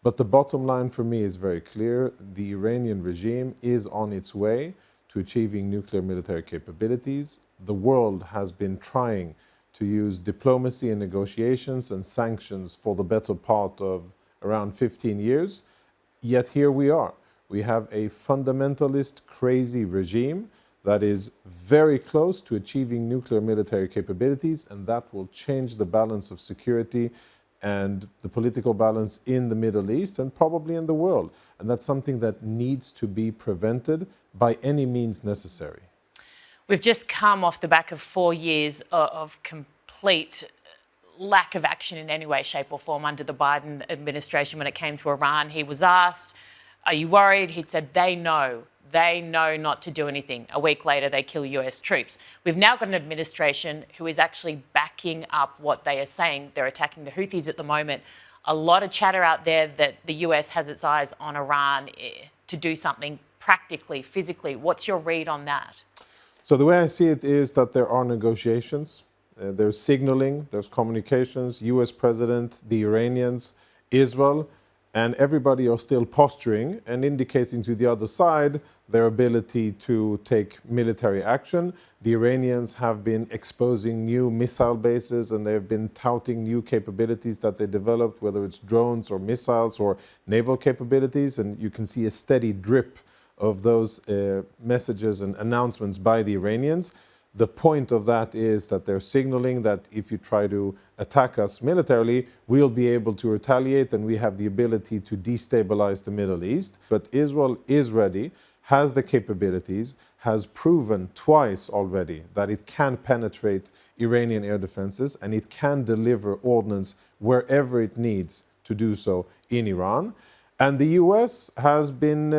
But the bottom line for me is very clear. The Iranian regime is on its way to achieving nuclear military capabilities. The world has been trying to use diplomacy and negotiations and sanctions for the better part of around 15 years. Yet here we are. We have a fundamentalist, crazy regime that is very close to achieving nuclear military capabilities, and that will change the balance of security and the political balance in the Middle East and probably in the world. And that's something that needs to be prevented by any means necessary. We've just come off the back of 4 years of complete lack of action in any way, shape or form under the Biden administration when it came to Iran. He was asked, are you worried? He'd said, they know not to do anything. A week later, they kill US troops. We've now got an administration who is actually backing up what they are saying. They're attacking the Houthis at the moment. A lot of chatter out there that the US has its eyes on Iran to do something practically, physically. What's your read on that? So the way I see it is that there are negotiations, there's signaling, there's communications, US president, the Iranians, Israel. and everybody are still posturing and indicating to the other side their ability to take military action. The Iranians have been exposing new missile bases, and they've been touting new capabilities that they developed, whether it's drones or missiles or naval capabilities, and you can see a steady drip of those messages and announcements by the Iranians. The point of that is that they're signaling that if you try to attack us militarily, we'll be able to retaliate, and we have the ability to destabilize the Middle East. But Israel is ready, has the capabilities, has proven twice already that it can penetrate Iranian air defenses, and it can deliver ordnance wherever it needs to do so in Iran. And the US has been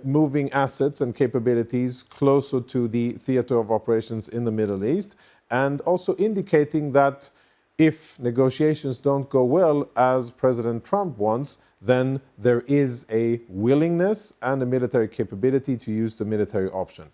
moving assets and capabilities closer to the theater of operations in the Middle East, and also indicating that if negotiations don't go well as President Trump wants, then there is a willingness and a military capability to use the military option.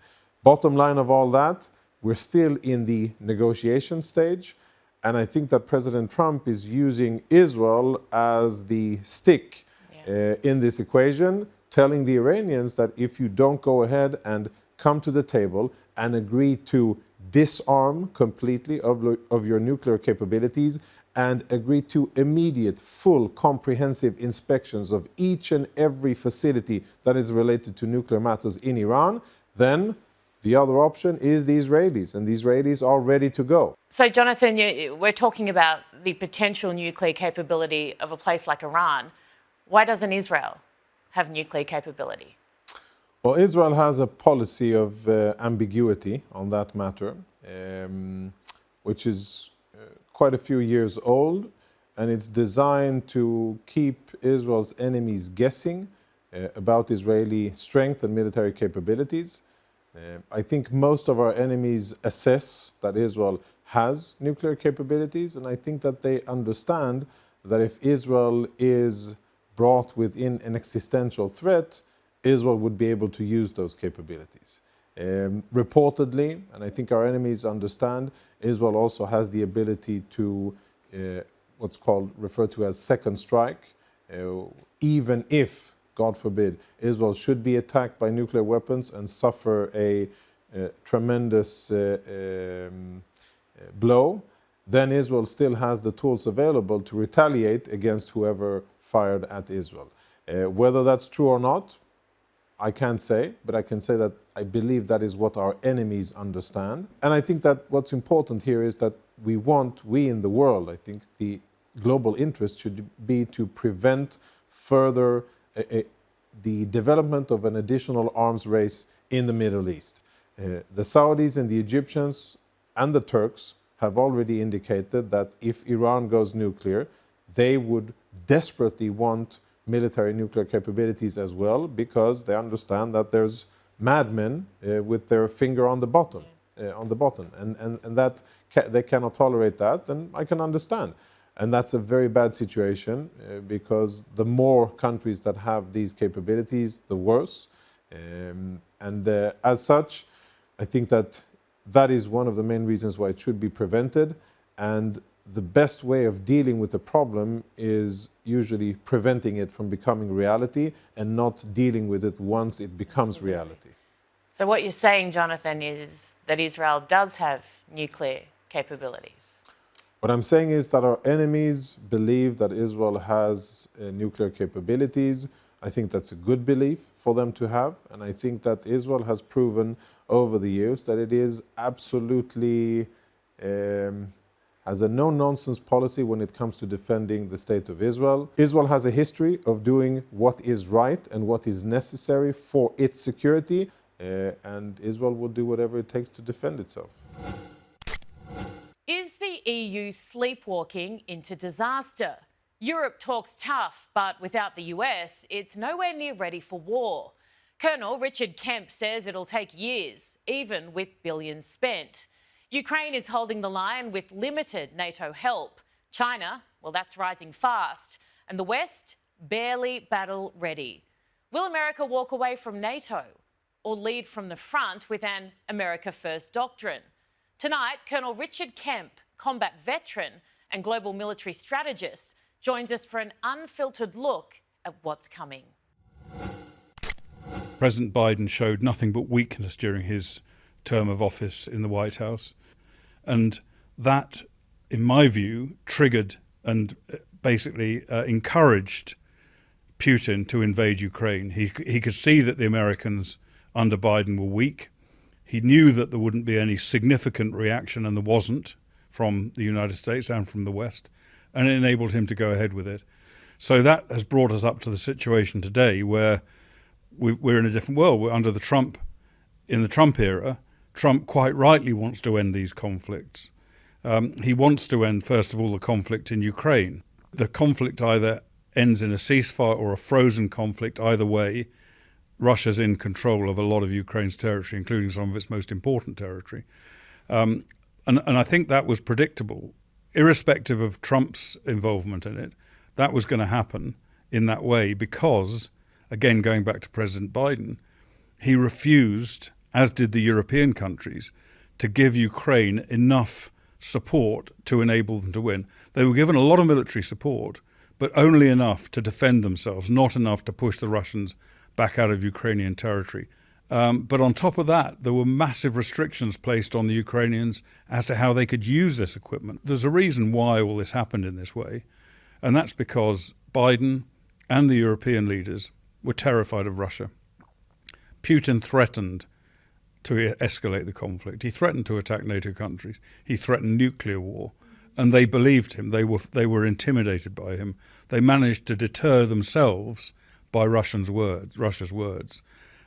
Bottom line of all that, we're still in the negotiation stage, and I think that President Trump is using Israel as the stick in this equation, telling the Iranians that if you don't go ahead and come to the table and agree to disarm completely of your nuclear capabilities and agree to immediate, full, comprehensive inspections of each and every facility that is related to nuclear matters in Iran, then the other option is the Israelis, and the Israelis are ready to go. So, Jonathan, we're talking about the potential nuclear capability of a place like Iran. Why doesn't Israel have nuclear capability? Well, Israel has a policy of ambiguity on that matter, which is quite a few years old, and it's designed to keep Israel's enemies guessing about Israeli strength and military capabilities. I think most of our enemies assess that Israel has nuclear capabilities, and I think that they understand that if Israel is brought within an existential threat, Israel would be able to use those capabilities. Reportedly, and I think our enemies understand, Israel also has the ability to what's referred to as second strike, even if, God forbid, Israel should be attacked by nuclear weapons and suffer a tremendous blow, then Israel still has the tools available to retaliate against whoever fired at Israel. Whether that's true or not, I can't say, but I can say that I believe that is what our enemies understand. And I think that what's important here is that we in the world, I think the global interest should be to prevent further the development of an additional arms race in the Middle East. The Saudis and the Egyptians and the Turks have already indicated that if Iran goes nuclear, they would desperately want military nuclear capabilities as well, because they understand that there's madmen with their finger on the bottom, and that they cannot tolerate that, and I can understand. And that's a very bad situation because the more countries that have these capabilities, the worse. As such, I think that is one of the main reasons why it should be prevented. And the best way of dealing with the problem is usually preventing it from becoming reality and not dealing with it once it becomes reality. So what you're saying, Jonathan, is that Israel does have nuclear capabilities? What I'm saying is that our enemies believe that Israel has nuclear capabilities. I think that's a good belief for them to have. And I think that Israel has proven over the years that it is absolutely has a no-nonsense policy when it comes to defending the state of Israel. Israel has a history of doing what is right and what is necessary for its security, and Israel will do whatever it takes to defend itself. Is the EU sleepwalking into disaster? Europe talks tough, but without the US, it's nowhere near ready for war. Colonel Richard Kemp says it'll take years, even with billions spent. Ukraine is holding the line with limited NATO help. China, well, that's rising fast. And the West, barely battle ready. Will America walk away from NATO or lead from the front with an America First doctrine? Tonight, Colonel Richard Kemp, combat veteran and global military strategist, joins us for an unfiltered look at what's coming. President Biden showed nothing but weakness during his term of office in the White House. And that, in my view, triggered and basically encouraged Putin to invade Ukraine. He could see that the Americans under Biden were weak. He knew that there wouldn't be any significant reaction, and there wasn't, from the United States and from the West, and it enabled him to go ahead with it. So that has brought us up to the situation today where we're in a different world. We're under in the Trump era. Trump quite rightly wants to end these conflicts. He wants to end, first of all, the conflict in Ukraine. The conflict either ends in a ceasefire or a frozen conflict. Either way, Russia's in control of a lot of Ukraine's territory, including some of its most important territory. And I think that was predictable. Irrespective of Trump's involvement in it, that was going to happen in that way because, again, going back to President Biden, he refused, as did the European countries, to give Ukraine enough support to enable them to win. They were given a lot of military support, but only enough to defend themselves, not enough to push the Russians back out of Ukrainian territory. But on top of that, there were massive restrictions placed on the Ukrainians as to how they could use this equipment. There's a reason why all this happened in this way, and that's because Biden and the European leaders were terrified of Russia. Putin threatened to escalate the conflict. He threatened to attack NATO countries. He threatened nuclear war, and they believed him. They were intimidated by him. They managed to deter themselves by Russia's words.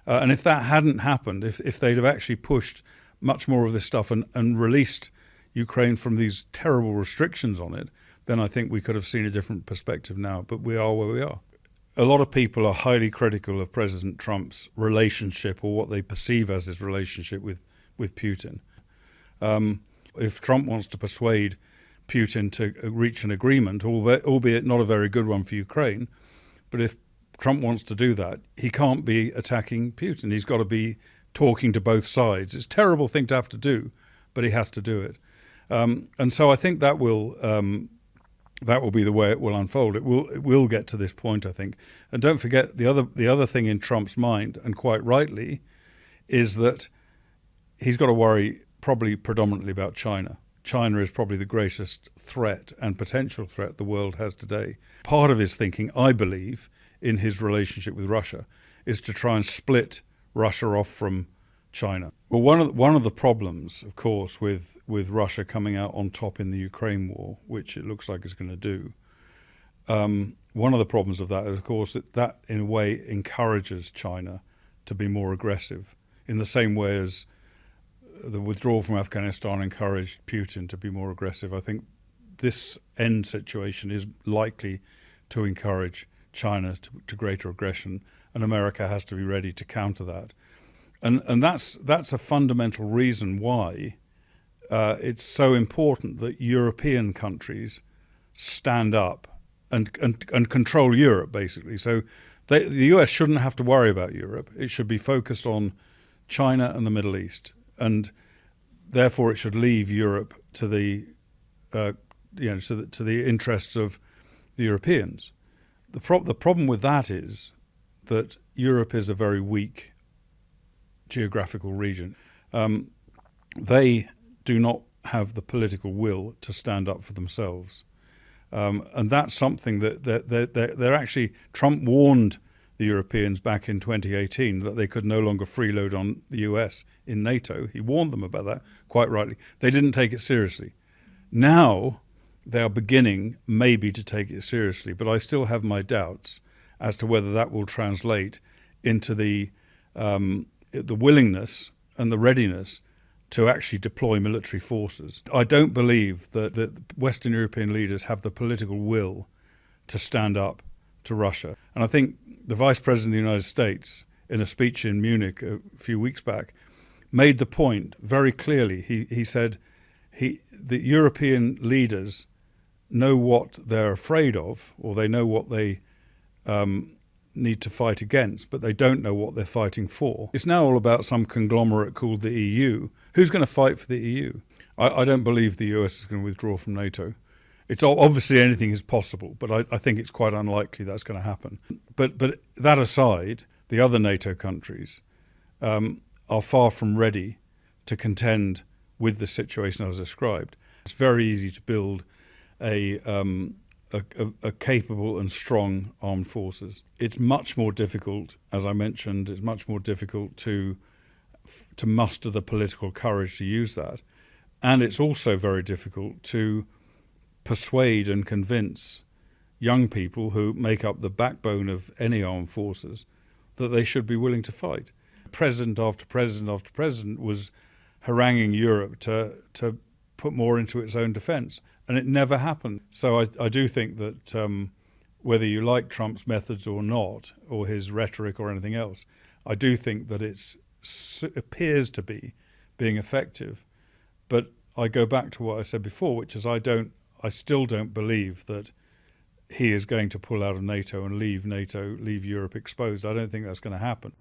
And if that hadn't happened, if they'd have actually pushed much more of this stuff and released Ukraine from these terrible restrictions on it, then I think we could have seen a different perspective now. But we are where we are. A lot of people are highly critical of President Trump's relationship, or what they perceive as his relationship with Putin. If Trump wants to persuade Putin to reach an agreement, albeit not a very good one for Ukraine, but if Trump wants to do that, he can't be attacking Putin. He's got to be talking to both sides. It's a terrible thing to have to do, but he has to do it. And so I think that will be the way it will unfold. It will get to this point, I think. And don't forget the other thing in Trump's mind, and quite rightly, is that he's got to worry probably predominantly about China. China is probably the greatest threat and potential threat the world has today. Part of his thinking, I believe, in his relationship with Russia, is to try and split Russia off from China. Well, one of the problems, of course, with Russia coming out on top in the Ukraine war, which it looks like it's going to do, one of the problems of that is, of course, that in a way encourages China to be more aggressive, in the same way as the withdrawal from Afghanistan encouraged Putin to be more aggressive. I think this end situation is likely to encourage China to greater aggression, and America has to be ready to counter that. And that's a fundamental reason why it's so important that European countries stand up and control Europe, basically. So the US shouldn't have to worry about Europe. It should be focused on China and the Middle East, and therefore it should leave Europe to the to the interests of the Europeans. The problem with that is that Europe is a very weak geographical region. They do not have the political will to stand up for themselves. And that's something that they're actually, Trump warned the Europeans back in 2018 that they could no longer freeload on the US in NATO. He warned them about that, quite rightly. They didn't take it seriously. Now they are beginning maybe to take it seriously, but I still have my doubts as to whether that will translate into the willingness and the readiness to actually deploy military forces. I don't believe that Western European leaders have the political will to stand up to Russia. And I think the Vice President of the United States, in a speech in Munich a few weeks back, made the point very clearly. He said the European leaders know what they're afraid of, or they know what they need to fight against, but they don't know what they're fighting for. It's now all about some conglomerate called the EU. Who's going to fight for the EU? I don't believe the US is going to withdraw from NATO. It's obviously anything is possible, but I think it's quite unlikely that's going to happen. But that aside, the other NATO countries are far from ready to contend with the situation as described. It's very easy to build a capable and strong armed forces. It's much more difficult, as I mentioned, it's much more difficult to muster the political courage to use that. And it's also very difficult to persuade and convince young people who make up the backbone of any armed forces that they should be willing to fight. President after president after president was haranguing Europe to put more into its own defense, and it never happened. So I do think that whether you like Trump's methods or not, or his rhetoric or anything else, I do think that it appears to be being effective. But I go back to what I said before, which is I still don't believe that he is going to pull out of NATO and leave Europe exposed. I don't think that's going to happen.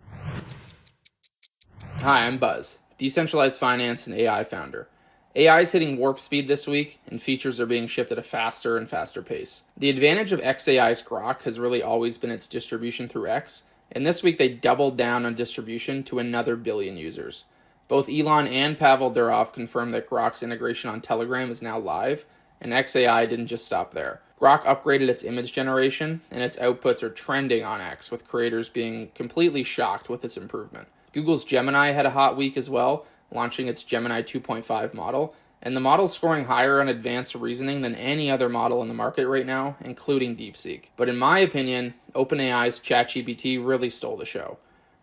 Hi, I'm Buzz, decentralized finance and AI founder. AI is hitting warp speed this week, and features are being shipped at a faster and faster pace. The advantage of xAI's Grok has really always been its distribution through X, and this week they doubled down on distribution to another billion users. Both Elon and Pavel Durov confirmed that Grok's integration on Telegram is now live, and xAI didn't just stop there. Grok upgraded its image generation, and its outputs are trending on X, with creators being completely shocked with its improvement. Google's Gemini had a hot week as well, launching its Gemini 2.5 model, and the model's scoring higher on advanced reasoning than any other model in the market right now, including DeepSeek. But in my opinion, OpenAI's ChatGPT really stole the show.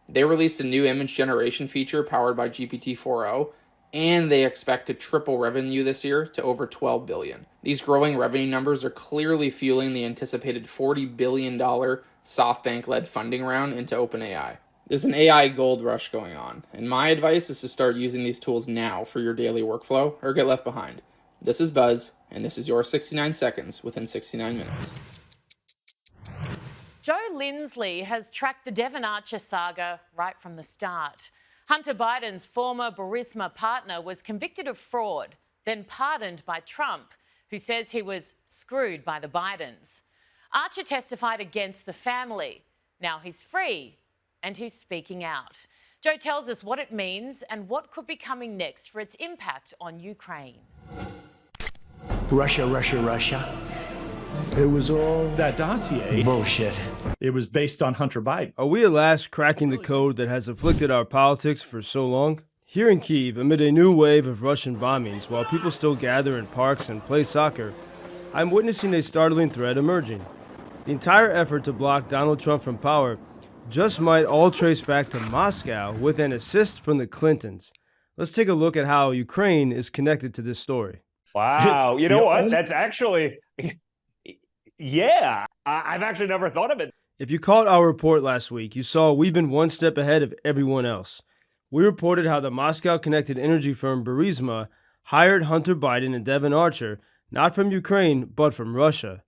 They released a new image generation feature powered by GPT-4o, and they expect to triple revenue this year to over $12 billion. These growing revenue numbers are clearly fueling the anticipated $40 billion SoftBank-led funding round into OpenAI. There's an AI gold rush going on, and my advice is to start using these tools now for your daily workflow or get left behind. This is Buzz, and this is your 69 seconds within 69 minutes. Joe Lindsley has tracked the Devon saga right from the start. Hunter Biden's former Burisma partner was convicted of fraud, then pardoned by Trump, who says he was screwed by the Bidens. Archer testified against the family. Now he's free, and he's speaking out. Joe tells us what it means and what could be coming next for its impact on Ukraine. Russia. It was all that dossier. Bullshit. It was based on Hunter Biden. Are we at last cracking the code that has afflicted our politics for so long? Here in Kyiv, amid a new wave of Russian bombings, while people still gather in parks and play soccer, I'm witnessing a startling threat emerging. The entire effort to block Donald Trump from power just might all trace back to Moscow with an assist from the Clintons. Let's take a look at how Ukraine is connected to this story. Wow. You know what? That's actually, yeah, I've actually never thought of it. If you caught our report last week, you saw we've been one step ahead of everyone else. We reported how the Moscow-connected energy firm Burisma hired Hunter Biden and Devon Archer, not from Ukraine, but from Russia.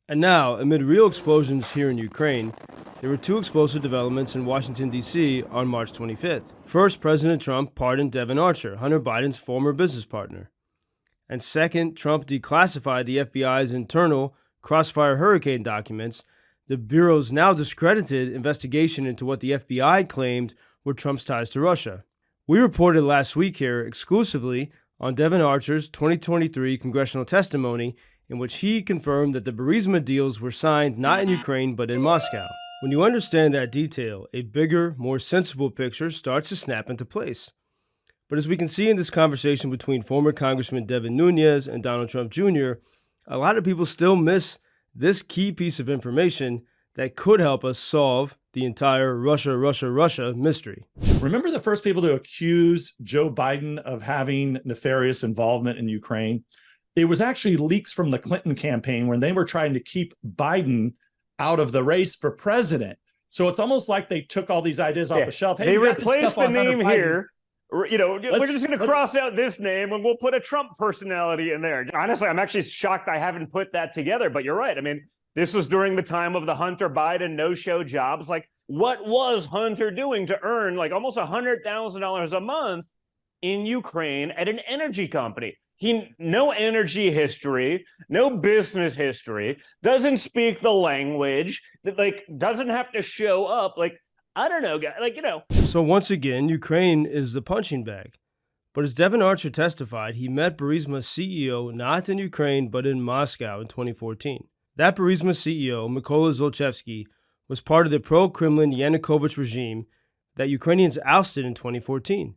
And now, amid real explosions here in Ukraine, there were two explosive developments in Washington, D.C. on March 25th. First, President Trump pardoned Devon Archer, Hunter Biden's former business partner. And second, Trump declassified the FBI's internal Crossfire Hurricane documents, the Bureau's now discredited investigation into what the FBI claimed were Trump's ties to Russia. We reported last week here exclusively on Devon Archer's 2023 congressional testimony in which he confirmed that the Burisma deals were signed not in Ukraine but in Moscow. When you understand that detail, a bigger, more sensible picture starts to snap into place. But as we can see in this conversation between former Congressman Devin Nunes and Donald Trump Jr., a lot of people still miss this key piece of information that could help us solve the entire Russia mystery. Remember the first people to accuse Joe Biden of having nefarious involvement in Ukraine? It was actually leaks from the Clinton campaign when they were trying to keep Biden out of the race for president. So it's almost like they took all these ideas off the shelf. Hey, they replaced the name here. You know, we're just going to cross out this name and we'll put a Trump personality in there. Honestly, I'm actually shocked I haven't put that together, but you're right. I mean, this was during the time of the Hunter Biden no-show jobs. Like, what was Hunter doing to earn like almost $100,000 a month in Ukraine at an energy company? no energy history, no business history, doesn't speak the language, like doesn't have to show up. Like, I don't know, guys, like, you know. So once again, Ukraine is the punching bag. But as Devon Archer testified, he met Burisma's CEO not in Ukraine, but in Moscow in 2014. That Burisma CEO, Mykola Zlochevsky, was part of the pro-Kremlin Yanukovych regime that Ukrainians ousted in 2014.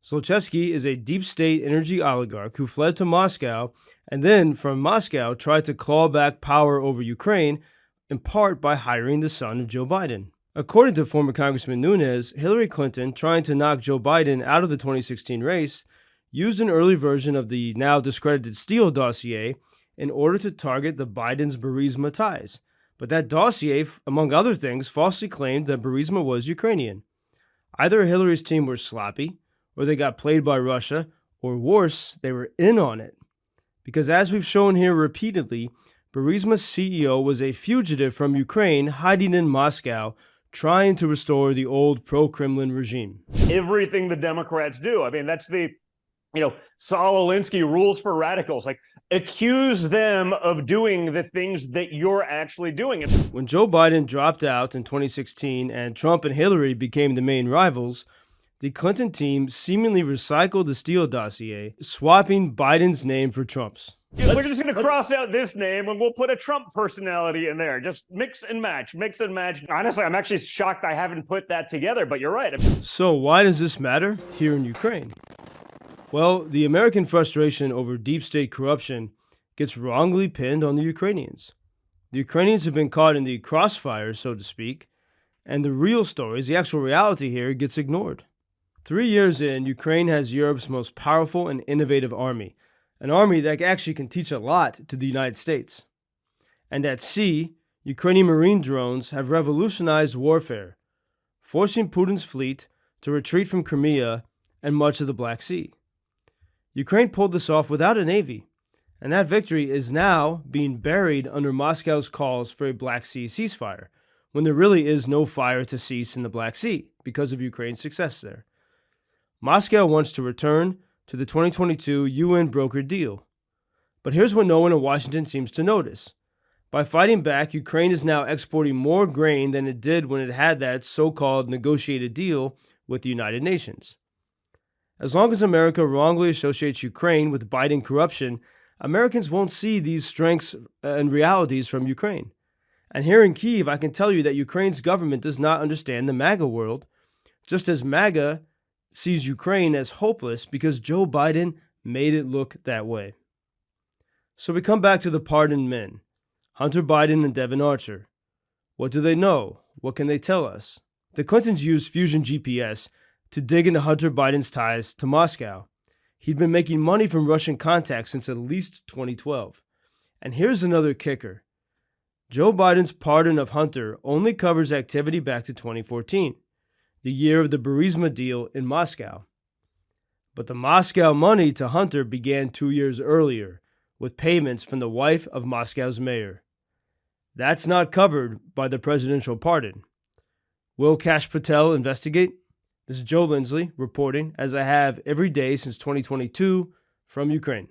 Zlochevsky is a deep state energy oligarch who fled to Moscow and then from Moscow tried to claw back power over Ukraine, in part by hiring the son of Joe Biden. According to former Congressman Nunes, Hillary Clinton, trying to knock Joe Biden out of the 2016 race, used an early version of the now discredited Steele dossier in order to target the Biden's Burisma ties. But that dossier, among other things, falsely claimed that Burisma was Ukrainian. Either Hillary's team were sloppy, or they got played by Russia, or worse, they were in on it. Because as we've shown here repeatedly, Burisma's CEO was a fugitive from Ukraine hiding in Moscow, trying to restore the old pro-Kremlin regime. Everything the Democrats do. I mean, that's the, you know, Saul Alinsky rules for radicals. Like, accuse them of doing the things that you're actually doing. When Joe Biden dropped out in 2016 and Trump and Hillary became the main rivals, the Clinton team seemingly recycled the Steele dossier, swapping Biden's name for Trump's. We're just going to cross out this name and we'll put a Trump personality in there. Just mix and match, mix and match. Honestly, I'm actually shocked I haven't put that together, but you're right. So why does this matter here in Ukraine? Well, the American frustration over deep state corruption gets wrongly pinned on the Ukrainians. The Ukrainians have been caught in the crossfire, so to speak, and the real stories, the actual reality here, gets ignored. 3 years in, Ukraine has Europe's most powerful and innovative army, an army that actually can teach a lot to the United States. And at sea, Ukrainian Marine drones have revolutionized warfare, forcing Putin's fleet to retreat from Crimea and much of the Black Sea. Ukraine pulled this off without a navy, and that victory is now being buried under Moscow's calls for a Black Sea ceasefire, when there really is no fire to cease in the Black Sea because of Ukraine's success there. Moscow wants to return to the 2022 UN brokered deal. But here's what no one in Washington seems to notice. By fighting back, Ukraine is now exporting more grain than it did when it had that so-called negotiated deal with the United Nations. As long as America wrongly associates Ukraine with Biden corruption, Americans won't see these strengths and realities from Ukraine. And here in Kyiv, I can tell you that Ukraine's government does not understand the MAGA world, just as MAGA sees Ukraine as hopeless because Joe Biden made it look that way. So we come back to the pardoned men, Hunter Biden and Devon Archer. What do they know? What can they tell us? The Clintons used Fusion GPS to dig into Hunter Biden's ties to Moscow. He'd been making money from Russian contacts since at least 2012. And here's another kicker. Joe Biden's pardon of Hunter only covers activity back to 2014, the year of the Burisma deal in Moscow. But the Moscow money to Hunter began 2 years earlier, with payments from the wife of Moscow's mayor. That's not covered by the presidential pardon. Will Kash Patel investigate? This is Joe Lindsley reporting, as I have every day since 2022 from Ukraine.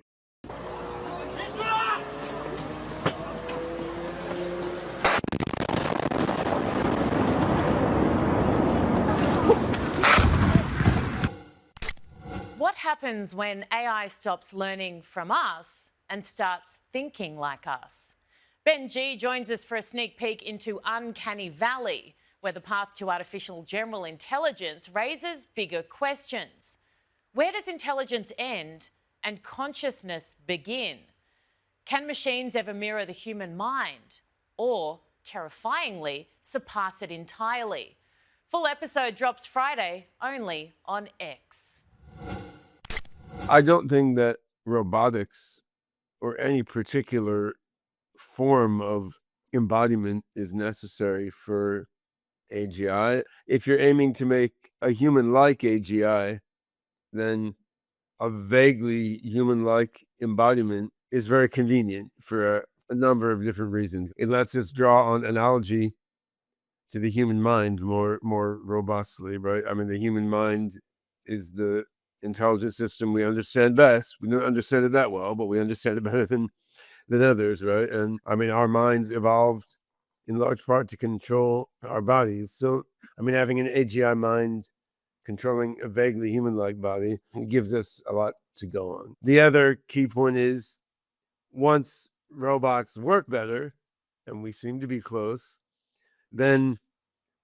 What happens when AI stops learning from us and starts thinking like us? Ben G joins us for a sneak peek into Uncanny Valley, where the path to artificial general intelligence raises bigger questions. Where does intelligence end and consciousness begin? Can machines ever mirror the human mind or, terrifyingly, surpass it entirely? Full episode drops Friday only on X. I don't think that robotics or any particular form of embodiment is necessary for AGI. If you're aiming to make a human-like AGI, then a vaguely human-like embodiment is very convenient for a number of different reasons. It lets us draw on analogy to the human mind more robustly, right? I mean, the human mind is the intelligent system we understand best. We don't understand it that well, but we understand it better than others, right? And I mean, our minds evolved in large part to control our bodies. So, I mean, having an AGI mind controlling a vaguely human-like body gives us a lot to go on. The other key point is once robots work better, and we seem to be close, then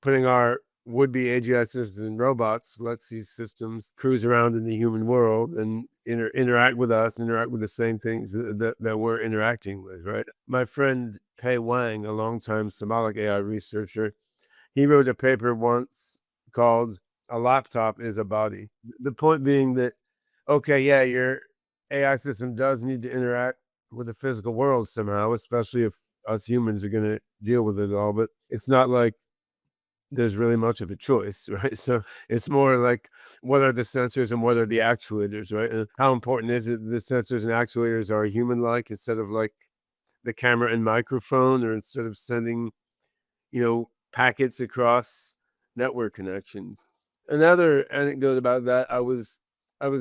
putting our would-be AGI systems in robots lets these systems cruise around in the human world and interact with us, interact with the same things that we're interacting with, right? My friend Pei Wang, a longtime symbolic AI researcher, he wrote a paper once called "A Laptop is a Body." The point being that, okay, yeah, your AI system does need to interact with the physical world somehow, especially if us humans are going to deal with it all, but it's not like there's really much of a choice, right? So it's more like, what are the sensors and what are the actuators, right? And how important is it the sensors and actuators are human-like instead of like the camera and microphone, or instead of sending, packets across network connections. Another anecdote about that, I was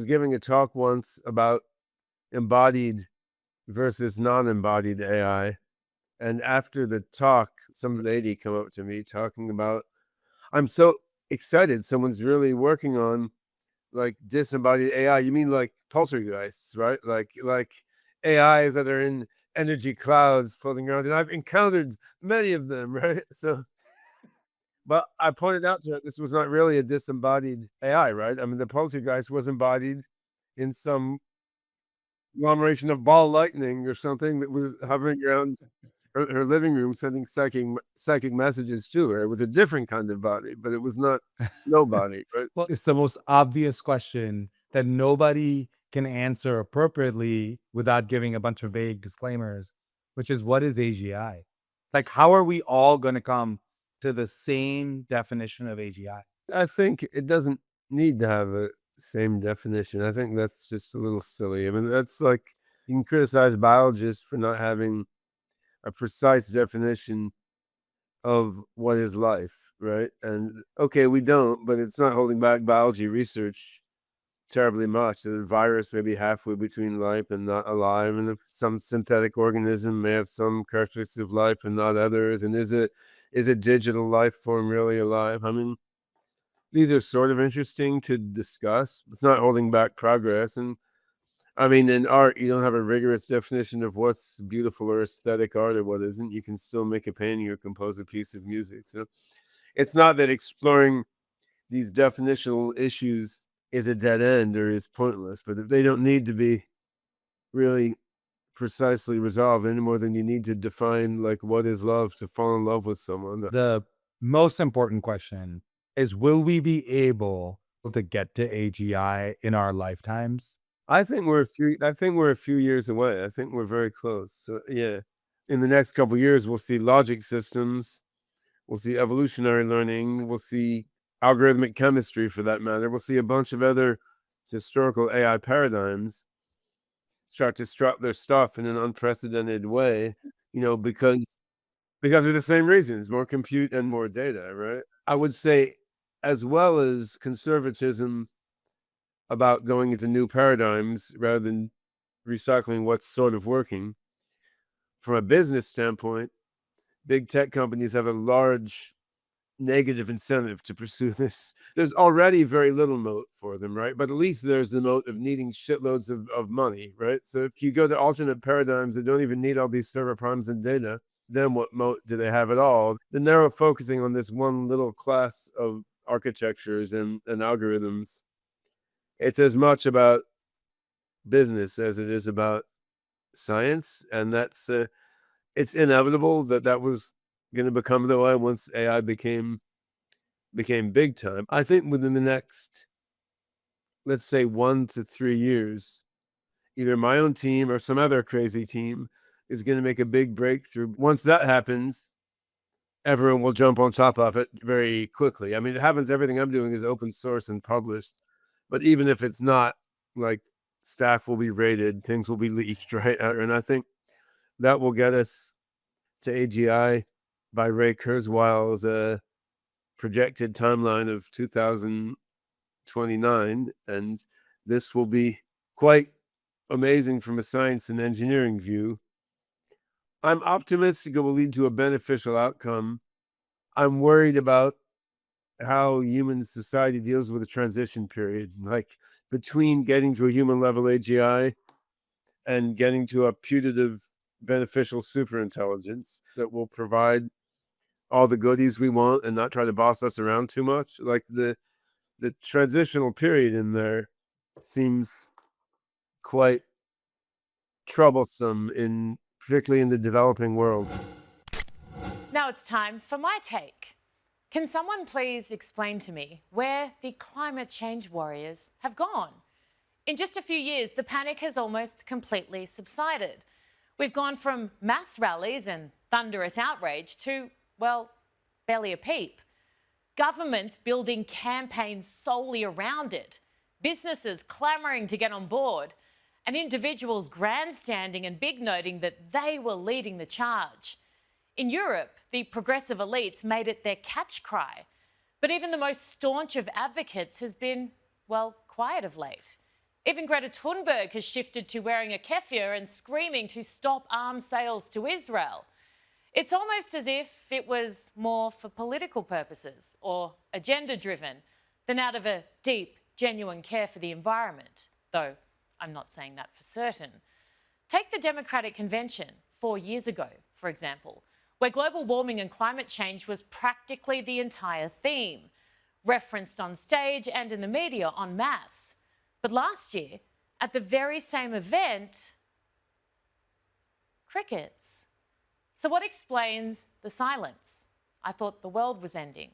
giving a talk once about embodied versus non-embodied AI. And after the talk, some lady come up to me talking about, I'm so excited someone's really working on like disembodied AI. You mean like poltergeists, right? Like AIs that are in energy clouds floating around. And I've encountered many of them, right? So, but I pointed out to her, this was not really a disembodied AI, right? I mean, the poltergeist was embodied in some conglomeration of ball lightning or something that was hovering around her living room, sending psychic messages to her. It was a different kind of body, but it was not no body, right? Well, it's the most obvious question that nobody can answer appropriately without giving a bunch of vague disclaimers, which is, what is AGI? Like, how are we all going to come to the same definition of AGI? I think it doesn't need to have a same definition. I think that's just a little silly. I mean, that's like, you can criticize biologists for not having a precise definition of what is life, right? And okay, we don't, but it's not holding back biology research terribly much. The virus may be halfway between life and not alive, and some synthetic organism may have some characteristics of life and not others. And is a digital life form really alive? I mean, these are sort of interesting to discuss. It's not holding back progress. And I mean, in art, you don't have a rigorous definition of what's beautiful or aesthetic art or what isn't. You can still make a painting or compose a piece of music. So it's not that exploring these definitional issues is a dead end or is pointless, but they don't need to be really precisely resolved any more than you need to define like what is love to fall in love with someone. The most important question is, will we be able to get to AGI in our lifetimes? I think we're a few years away. I think we're very close. So yeah, in the next couple of years, we'll see logic systems, we'll see evolutionary learning, we'll see algorithmic chemistry, for that matter. We'll see a bunch of other historical AI paradigms start to strut their stuff in an unprecedented way, because of the same reasons, more compute and more data, right? I would say, as well as conservatism about going into new paradigms rather than recycling what's sort of working, from a business standpoint, big tech companies have a large negative incentive to pursue this. There's already very little moat for them, right? But at least there's the moat of needing shitloads of money, right? So if you go to alternate paradigms that don't even need all these server farms and data, then what moat do they have at all? The narrow focusing on this one little class of architectures and algorithms, it's as much about business as it is about science. And that's it's inevitable that was going to become the way once AI became big time. I think within the next, let's say, 1 to 3 years, either my own team or some other crazy team is going to make a big breakthrough. Once that happens, everyone will jump on top of it very quickly. I mean, it happens. Everything I'm doing is open source and published. But even if it's not, like, staff will be rated, things will be leaked, right? And I think that will get us to AGI by Ray Kurzweil's projected timeline of 2029. And this will be quite amazing from a science and engineering view. I'm optimistic it will lead to a beneficial outcome. I'm worried about how human society deals with the transition period, like between getting to a human level AGI and getting to a putative beneficial superintelligence that will provide all the goodies we want and not try to boss us around too much. Like the transitional period in there seems quite troublesome, particularly in the developing world. Now it's time for my take. Can someone please explain to me where the climate change warriors have gone? In just a few years, the panic has almost completely subsided. We've gone from mass rallies and thunderous outrage to, well, barely a peep. Governments building campaigns solely around it, businesses clamouring to get on board, and individuals grandstanding and big-noting that they were leading the charge. In Europe, the progressive elites made it their catch cry, but even the most staunch of advocates has been, well, quiet of late. Even Greta Thunberg has shifted to wearing a keffiyeh and screaming to stop arms sales to Israel. It's almost as if it was more for political purposes or agenda-driven than out of a deep, genuine care for the environment, though I'm not saying that for certain. Take the Democratic Convention 4 years ago, for example, where global warming and climate change was practically the entire theme, referenced on stage and in the media en masse. But last year, at the very same event, crickets. So what explains the silence? I thought the world was ending.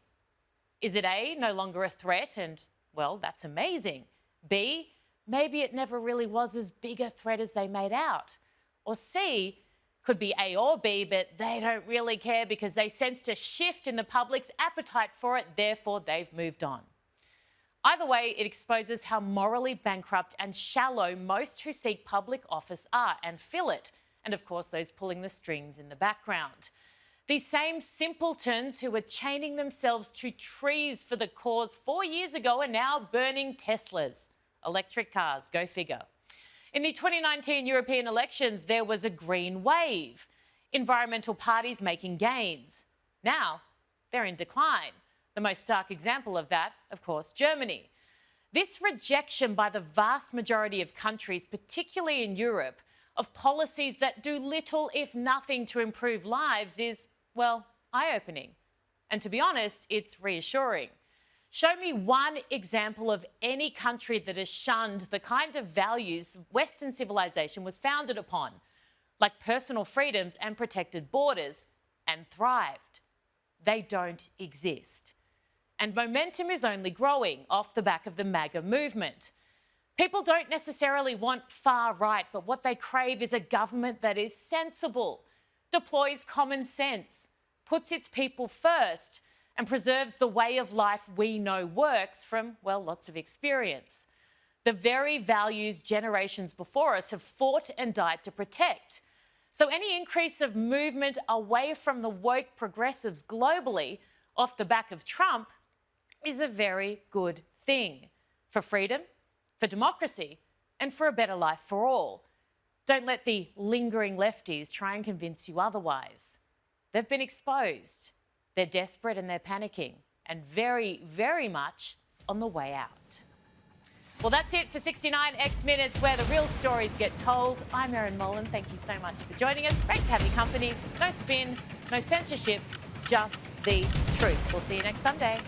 Is it A, no longer a threat, and, well, that's amazing. B, maybe it never really was as big a threat as they made out. Or C, could be A or B, but they don't really care because they sensed a shift in the public's appetite for it, therefore they've moved on. Either way, it exposes how morally bankrupt and shallow most who seek public office are and fill it, and of course those pulling the strings in the background. These same simpletons who were chaining themselves to trees for the cause 4 years ago are now burning Teslas. Electric cars, go figure. In the 2019 European elections, there was a green wave. Environmental parties making gains. Now, they're in decline. The most stark example of that, of course, Germany. This rejection by the vast majority of countries, particularly in Europe, of policies that do little, if nothing, to improve lives is, well, eye-opening. And to be honest, it's reassuring. Show me one example of any country that has shunned the kind of values Western civilization was founded upon, like personal freedoms and protected borders, and thrived. They don't exist. And momentum is only growing off the back of the MAGA movement. People don't necessarily want far right, but what they crave is a government that is sensible, deploys common sense, puts its people first, and preserves the way of life we know works from, well, lots of experience. The very values generations before us have fought and died to protect. So any increase of movement away from the woke progressives globally off the back of Trump is a very good thing for freedom, for democracy, and for a better life for all. Don't let the lingering lefties try and convince you otherwise. They've been exposed. They're desperate and they're panicking, and very, very much on the way out. Well, that's it for 69X Minutes, where the real stories get told. I'm Erin Molan. Thank you so much for joining us. Great to have your company. No spin, no censorship, just the truth. We'll see you next Sunday.